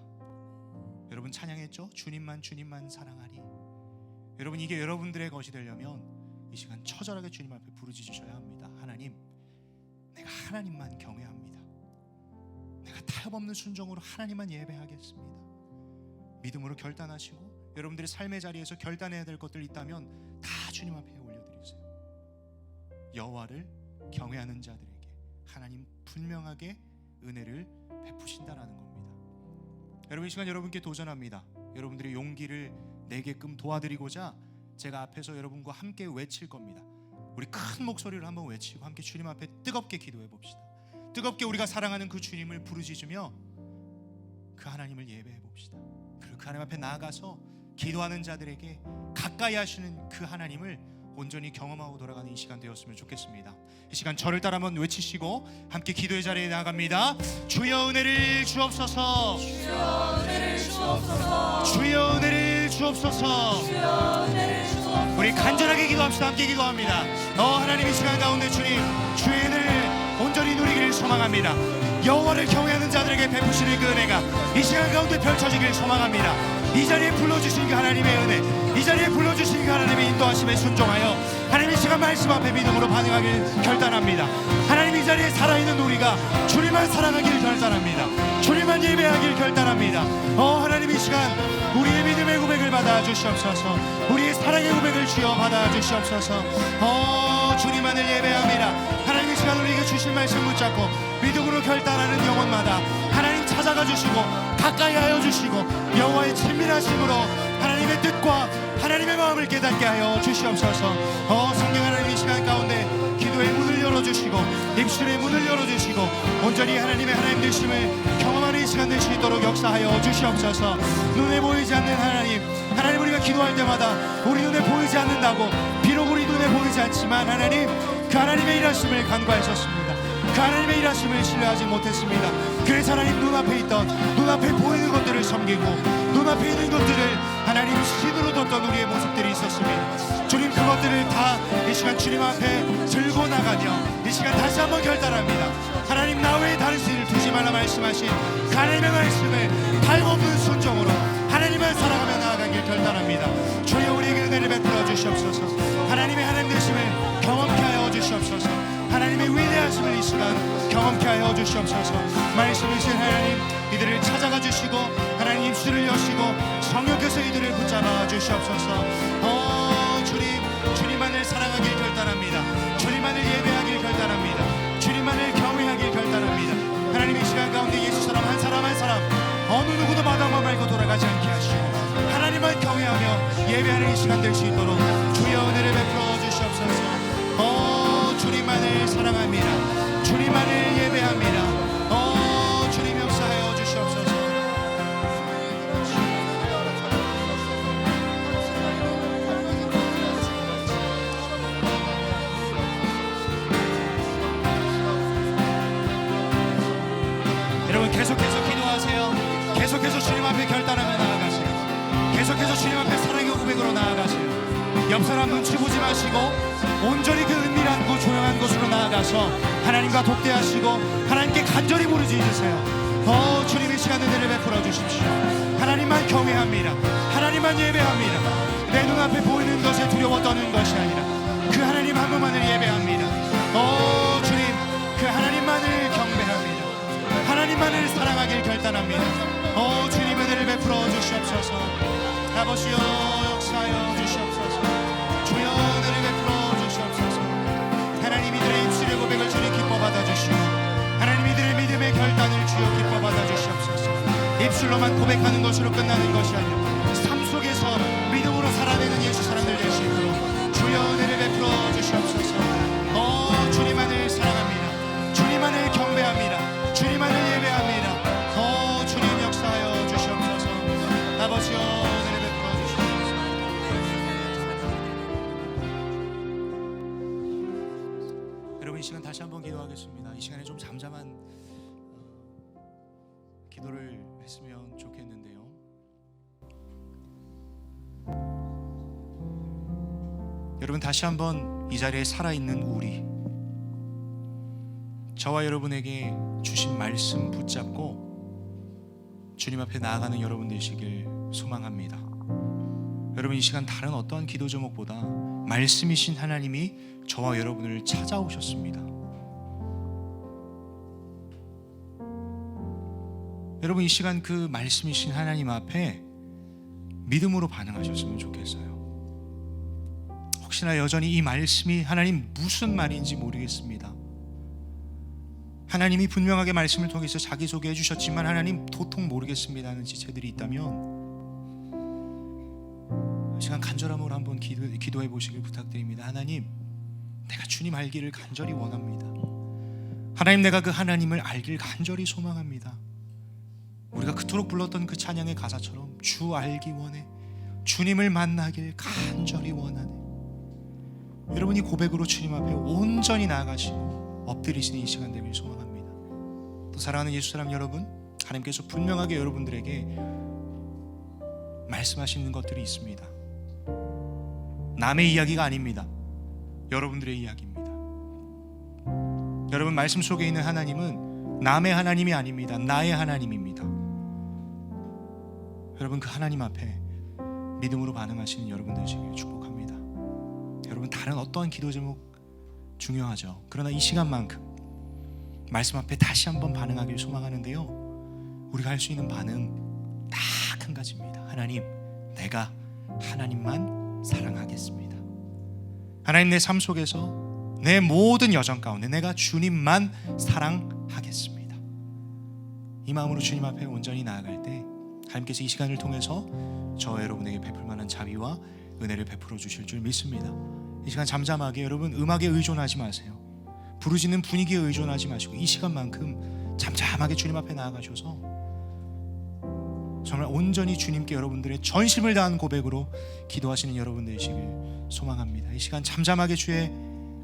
여러분 찬양했죠? 주님만 사랑하리. 여러분 이게 여러분들의 것이 되려면 이 시간 처절하게 주님 앞에 부르짖으셔야 합니다. 하나님, 내가 하나님만 경외합니다. 내가 타협 없는 순종으로 하나님만 예배하겠습니다. 믿음으로 결단하시고 여러분들의 삶의 자리에서 결단해야 될 것들 있다면 다 주님 앞에 올려드리세요. 여호와를 경외하는 자들에게 하나님 분명하게 은혜를 베푸신다라는 겁니다. 여러분 이 시간 여러분께 도전합니다. 여러분들의 용기를 내게끔 도와드리고자 제가 앞에서 여러분과 함께 외칠 겁니다. 우리 큰 목소리로 한번 외치고 함께 주님 앞에 뜨겁게 기도해 봅시다. 뜨겁게 우리가 사랑하는 그 주님을 부르짖으며 그 하나님을 예배해 봅시다. 그리고 그 하나님 앞에 나아가서 기도하는 자들에게 가까이 하시는 그 하나님을 온전히 경험하고 돌아가는 이 시간 되었으면 좋겠습니다. 이 시간 저를 따라 한번 외치시고 함께 기도의 자리에 나아갑니다. 주여 은혜를 주옵소서. 주여 은혜를 주옵소서. 주여 은혜를 주옵소서. 주여 은혜를 주옵소서. 우리 간절하게 기도합시다. 함께 기도합니다. 하나님 이 시간 가운데 주님 주의 은혜를 온전히 누리기를 소망합니다. 여호와를 경외하는 자들에게 베푸시는 그 은혜가 이 시간 가운데 펼쳐지기를 소망합니다. 이 자리에 불러주신 그 하나님의 은혜, 이 자리에 불러주신 그 하나님의 인도하심에 순종하여 하나님 이 시간 말씀 앞에 믿음으로 반응하길 결단합니다. 하나님 이 자리에 살아있는 우리가 주님만 사랑하길 결단합니다. 주님만 예배하길 결단합니다. 하나님 이 시간 우리의 믿음의 고백을 받아 주시옵소서. 우리의 사랑의 고백을 주여 받아 주시옵소서. 주님만을 예배합니다. 하나님 이 시간 우리에게 주신 말씀 붙잡고 믿음으로 결단하는 영혼마다 하나님 찾아가 주시고 가까이 하여 주시고 여호와의 친밀하심으로 하나님의 뜻과 하나님의 마음을 깨닫게 하여 주시옵소서. 성령 하나님 이 시간 가운데 기도의 문을 열어주시고 입술의 문을 열어주시고 온전히 하나님의 하나님 되심을 경험하는 이 시간 될 수 있도록 역사하여 주시옵소서. 눈에 보이지 않는 하나님 우리가 기도할 때마다 우리 눈에 보이지 않는다고 비록 우리 눈에 보이지 않지만 하나님 그 하나님의 일하심을 간과했었습니다. 그 하나님의 일하심을 신뢰하지 못했습니다. 그래서 하나님 눈앞에 있던 눈앞에 보이는 것들을 섬기고 눈앞에 있는 것들을 하나님 신으로 뒀던 우리의 모습들이 있었습니다. 주님 그것들을 다 이 시간 주님 앞에 들고 나가며 이 시간 다시 한번 결단합니다. 하나님 나 외에 다른 신을 두지 말라 말씀하신 그 하나님의 말씀을 달고없는 순종으로 하나님을 사랑하며 나아가길 결단합니다. 주여 우리에게 은혜를 베풀어 주시옵소서. 하나님의 하나님 되심을 경험케 하여 주시옵소서. 하나님의 위대하심을 이 시간 경험케 하여 주시옵소서. 말씀이신 하나님 이들을 찾아가 주시고 하나님 입술을 여시고 성령께서 이들을 붙잡아 주시옵소서. 주님만을 사랑하길 결단합니다. 주님만을 예배하길 결단합니다. 주님만을 경외하길 결단합니다. 하나님 이 시간 가운데 예수 사람 한 사람 한 사람 어느 누구도 마다만 말고 돌아가지 않게 하시고 하나님만 경외하며 예배하는 이 시간 될 수 있도록 주여 은혜를 베풀어 주시옵소서. 주님만을 사랑합니다. 주님만을 예배합니다. 주님 역사하여 주시옵소서. 여러분 계속해서 기도하세요. 계속해서 주님 앞에 결단하며 나아가세요. 계속해서 주님 앞에 사랑의 고백으로 나아가세요. 옆 사람 눈치 보지 마시고 온전히 그 은밀하고 조용한 곳으로 나아가서 하나님과 독대하시고 하나님께 간절히 부르짖으세요. 주님 이 시간 은혜를 베풀어 주십시오. 하나님만 경외합니다. 하나님만 예배합니다. 내 눈앞에 보이는 것에 두려워 떠는 것이 아니라 그 하나님 한 분만을 예배합니다. 주님 그 하나님만을 경배합니다. 하나님만을 사랑하길 결단합니다. 주님 은혜를 베풀어 주시옵소서. 아버지여 역사하여 주시옵소서. 주여 은혜를 베풀어 주시옵소서. 하나님 이들의 입술의 고백을 주님 기뻐 받아주시고 하나님 이들의 믿음의 결단을 주여 기뻐 받아주시옵소서. 입술로만 고백하는 것으로 끝나는 것이 아니라 삶 속에서 믿음으로 살아내는 예수 사람들 될 수 있도록 주여 은혜를 베풀어 주시옵소서. 주님만을 사랑합니다. 주님만을 경배합니다. 주님만을 예배합니다. 주님 역사하여 주시옵소서. 아버지여 은혜를 베풀어 주시옵소서. 여러분 이 시간 다시 한번 기도하겠습니다. 이 시간에 좀 잠잠한 기도를 했으면 좋겠는데요. 여러분 다시 한번 이 자리에 살아있는 우리, 저와 여러분에게 주신 말씀 붙잡고 주님 앞에 나아가는 여러분 되시길 소망합니다. 여러분 이 시간 다른 어떠한 기도 제목보다 말씀이신 하나님이 저와 여러분을 찾아오셨습니다. 여러분 이 시간 그 말씀이신 하나님 앞에 믿음으로 반응하셨으면 좋겠어요. 혹시나 여전히 이 말씀이 하나님 무슨 말인지 모르겠습니다. 하나님이 분명하게 말씀을 통해서 자기소개해 주셨지만 하나님 도통 모르겠습니다 하는 지체들이 있다면 이 시간 간절함으로 한번 기도해 보시길 부탁드립니다. 하나님, 내가 주님 알기를 간절히 원합니다. 하나님, 내가 그 하나님을 알기를 간절히 소망합니다. 우리가 그토록 불렀던 그 찬양의 가사처럼 주 알기 원해, 주님을 만나길 간절히 원하네. 여러분이 고백으로 주님 앞에 온전히 나아가시고 엎드리시는 이 시간 되길 소망합니다. 또 사랑하는 예수 사람 여러분, 하나님께서 분명하게 여러분들에게 말씀하시는 것들이 있습니다. 남의 이야기가 아닙니다. 여러분들의 이야기입니다. 여러분 말씀 속에 있는 하나님은 남의 하나님이 아닙니다. 나의 하나님입니다. 여러분 그 하나님 앞에 믿음으로 반응하시는 여러분 되시길 축복합니다. 여러분 다른 어떠한 기도 제목 중요하죠. 그러나 이 시간만큼 말씀 앞에 다시 한번 반응하길 소망하는데요, 우리가 할 수 있는 반응 딱 한 가지입니다. 하나님, 내가 하나님만 사랑하겠습니다. 하나님, 내 삶 속에서 내 모든 여정 가운데 내가 주님만 사랑하겠습니다. 이 마음으로 주님 앞에 온전히 나아갈 때 하나님께서 이 시간을 통해서 저와 여러분에게 베풀 만한 자비와 은혜를 베풀어 주실 줄 믿습니다. 이 시간 잠잠하게 여러분 음악에 의존하지 마세요. 부르짖는 분위기에 의존하지 마시고 이 시간만큼 잠잠하게 주님 앞에 나아가셔서 정말 온전히 주님께 여러분들의 전심을 다한 고백으로 기도하시는 여러분 되시길 소망합니다. 이 시간 잠잠하게 주의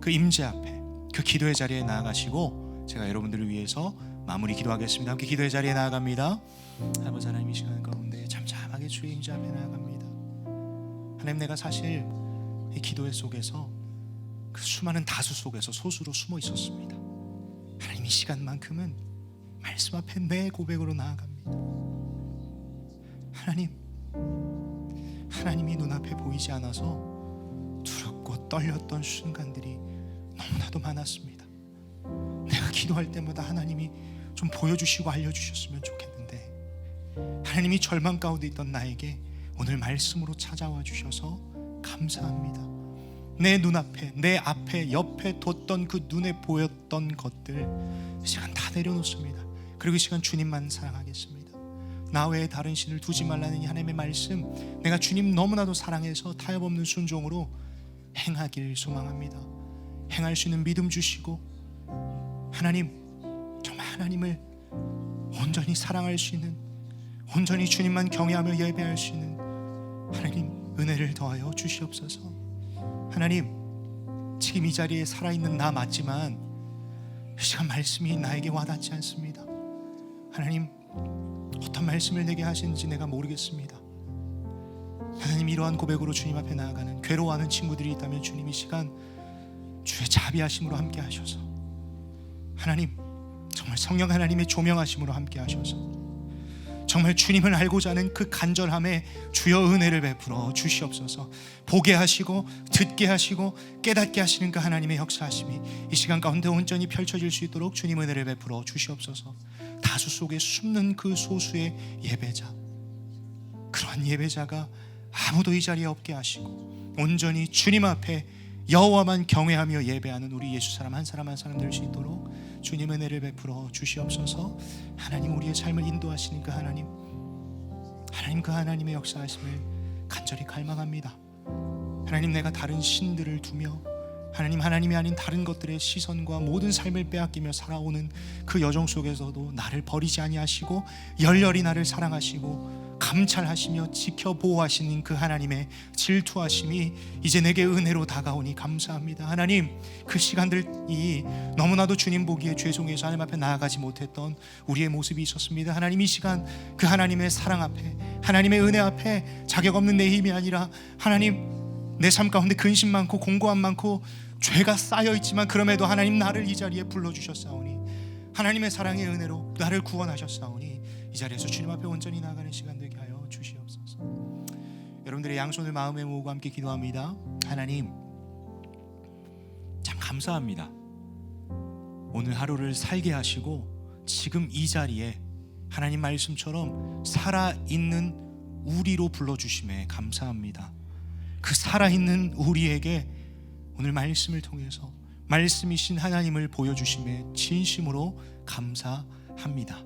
그 임재 앞에 그 기도의 자리에 나아가시고 제가 여러분들을 위해서 마무리 기도하겠습니다. 함께 기도의 자리에 나아갑니다. 아버지 하나님, 이 시간 가운데 잠잠하게 주의 임재 앞에 나아갑니다. 하나님, 내가 사실 이 기도의 속에서 그 수많은 다수 속에서 소수로 숨어 있었습니다. 하나님, 이 시간만큼은 말씀 앞에 내 고백으로 나아갑니다. 하나님이 눈앞에 보이지 않아서 두렵고 떨렸던 순간들이 너무나도 많았습니다. 내가 기도할 때마다 하나님이 좀 보여주시고 알려주셨으면 좋겠는데, 하나님이 절망 가운데 있던 나에게 오늘 말씀으로 찾아와 주셔서 감사합니다. 내 눈앞에, 내 앞에, 옆에 뒀던 그 눈에 보였던 것들 이 시간 다 내려놓습니다. 그리고 이 시간 주님만 사랑하겠습니다. 나 외에 다른 신을 두지 말라는 이 하나님의 말씀, 내가 주님 너무나도 사랑해서 타협없는 순종으로 행하길 소망합니다. 행할 수 있는 믿음 주시고, 하나님 정말 하나님을 온전히 사랑할 수 있는, 온전히 주님만 경외하며 예배할 수 있는 하나님 은혜를 더하여 주시옵소서. 하나님, 지금 이 자리에 살아있는 나 맞지만 이 시간 말씀이 나에게 와닿지 않습니다. 하나님, 어떤 말씀을 내게 하시는지 내가 모르겠습니다. 하나님, 이러한 고백으로 주님 앞에 나아가는 괴로워하는 친구들이 있다면 주님 이 시간 주의 자비하심으로 함께 하셔서, 하나님 정말 성령 하나님의 조명하심으로 함께 하셔서 정말 주님을 알고자 하는 그 간절함에 주여 은혜를 베풀어 주시옵소서. 보게 하시고 듣게 하시고 깨닫게 하시는 그 하나님의 역사하심이 이 시간 가운데 온전히 펼쳐질 수 있도록 주님 은혜를 베풀어 주시옵소서. 다수 속에 숨는 그 소수의 예배자, 그런 예배자가 아무도 이 자리에 없게 하시고 온전히 주님 앞에 여호와만 경외하며 예배하는 우리 예수 사람 한 사람 한 사람 될 수 있도록 주님 은혜를 베풀어 주시옵소서. 하나님, 우리의 삶을 인도하시는 그 하나님 그 하나님의 역사하심을 간절히 갈망합니다. 하나님, 내가 다른 신들을 두며 하나님이 아닌 다른 것들의 시선과 모든 삶을 빼앗기며 살아오는 그 여정 속에서도 나를 버리지 아니하시고 열렬히 나를 사랑하시고 감찰하시며 지켜 보호하시는 그 하나님의 질투하심이 이제 내게 은혜로 다가오니 감사합니다. 하나님, 그 시간들이 너무나도 주님 보기에 죄송해서 하나님 앞에 나아가지 못했던 우리의 모습이 있었습니다. 하나님, 이 시간 그 하나님의 사랑 앞에, 하나님의 은혜 앞에 자격 없는 내 힘이 아니라 하나님, 내 삶 가운데 근심 많고 공고함 많고 죄가 쌓여있지만 그럼에도 하나님 나를 이 자리에 불러주셨사오니 하나님의 사랑의 은혜로 나를 구원하셨사오니 이 자리에서 주님 앞에 온전히 나아가는 시간 되게 하여 주시옵소서. 여러분들의 양손을 마음에 모으고 함께 기도합니다. 하나님, 참 감사합니다. 오늘 하루를 살게 하시고 지금 이 자리에 하나님 말씀처럼 살아있는 우리로 불러주심에 감사합니다. 그 살아있는 우리에게 오늘 말씀을 통해서 말씀이신 하나님을 보여주심에 진심으로 감사합니다.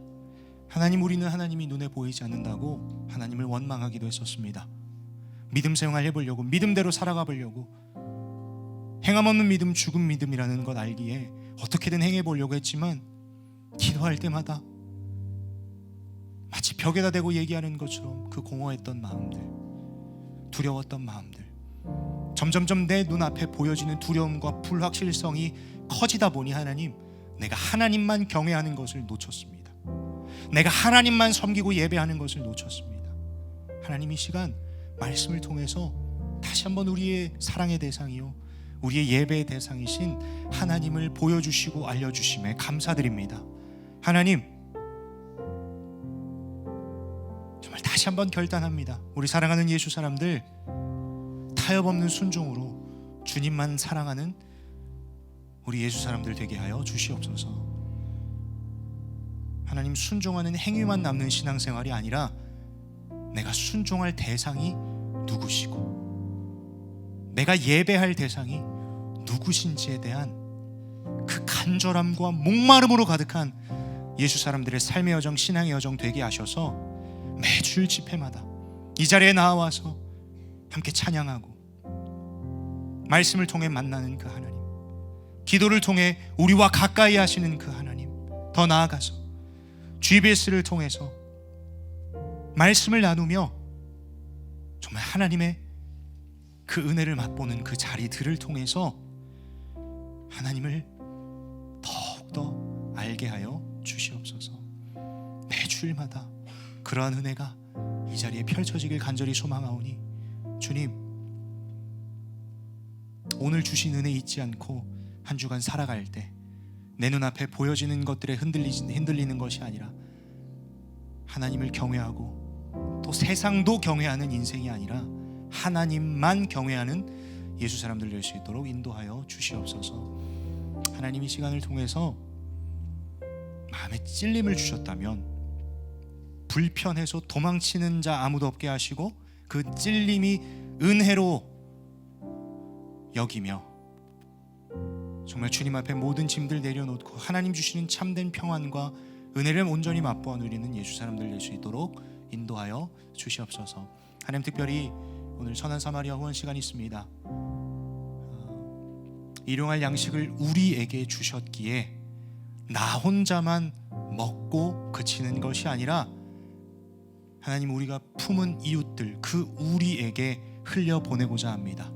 하나님, 우리는 하나님이 눈에 보이지 않는다고 하나님을 원망하기도 했었습니다. 믿음 생활 해보려고, 믿음대로 살아가 보려고, 행함 없는 믿음 죽은 믿음이라는 것 알기에 어떻게든 행해보려고 했지만 기도할 때마다 마치 벽에다 대고 얘기하는 것처럼 그 공허했던 마음들, 두려웠던 마음들, 점점점 내 눈앞에 보여지는 두려움과 불확실성이 커지다 보니 하나님, 내가 하나님만 경외하는 것을 놓쳤습니다. 내가 하나님만 섬기고 예배하는 것을 놓쳤습니다. 하나님, 이 시간 말씀을 통해서 다시 한번 우리의 사랑의 대상이요 우리의 예배의 대상이신 하나님을 보여주시고 알려주심에 감사드립니다. 하나님, 정말 다시 다시 한번 결단합니다. 우리 사랑하는 예수 사람들, 타협 없는 순종으로 주님만 사랑하는 우리 예수 사람들 되게 하여 주시옵소서. 하나님, 순종하는 행위만 남는 신앙생활이 아니라 내가 순종할 대상이 누구시고 내가 예배할 대상이 누구신지에 대한 그 간절함과 목마름으로 가득한 예수 사람들의 삶의 여정, 신앙의 여정 되게 하셔서 매주일 집회마다 이 자리에 나와서 함께 찬양하고 말씀을 통해 만나는 그 하나님, 기도를 통해 우리와 가까이 하시는 그 하나님, 더 나아가서 GBS를 통해서 말씀을 나누며 정말 하나님의 그 은혜를 맛보는 그 자리들을 통해서 하나님을 더욱더 알게 하여 주시옵소서. 매주일마다 그러한 은혜가 이 자리에 펼쳐지길 간절히 소망하오니 주님, 오늘 주신 은혜 잊지 않고 한 주간 살아갈 때 내 눈앞에 보여지는 것들에 흔들리는 것이 아니라 하나님을 경외하고 또 세상도 경외하는 인생이 아니라 하나님만 경외하는 예수 사람들 될 수 있도록 인도하여 주시옵소서. 하나님, 이 시간을 통해서 마음에 찔림을 주셨다면 불편해서 도망치는 자 아무도 없게 하시고 그 찔림이 은혜로 여기며 정말 주님 앞에 모든 짐들 내려놓고 하나님 주시는 참된 평안과 은혜를 온전히 맛보아 누리는 예수 사람들 될 수 있도록 인도하여 주시옵소서. 하나님, 특별히 오늘 선한 사마리아 후원 시간이 있습니다. 일용할 양식을 우리에게 주셨기에 나 혼자만 먹고 그치는 것이 아니라 하나님, 우리가 품은 이웃들, 그 우리에게 흘려보내고자 합니다.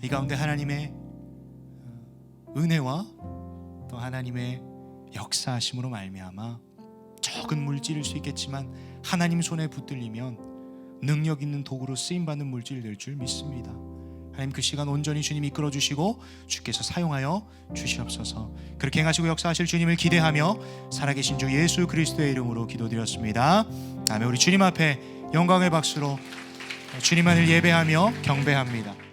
이 가운데 하나님의 은혜와 또 하나님의 역사하심으로 말미암아 적은 물질일 수 있겠지만 하나님 손에 붙들리면 능력 있는 도구로 쓰임받는 물질이 될 줄 믿습니다. 하나님, 그 시간 온전히 주님 이끌어 주시고 주께서 사용하여 주시옵소서. 그렇게 행하시고 역사하실 주님을 기대하며 살아계신 주 예수 그리스도의 이름으로 기도드렸습니다. 아멘. 우리 주님 앞에 영광의 박수로 주님만을 예배하며 경배합니다.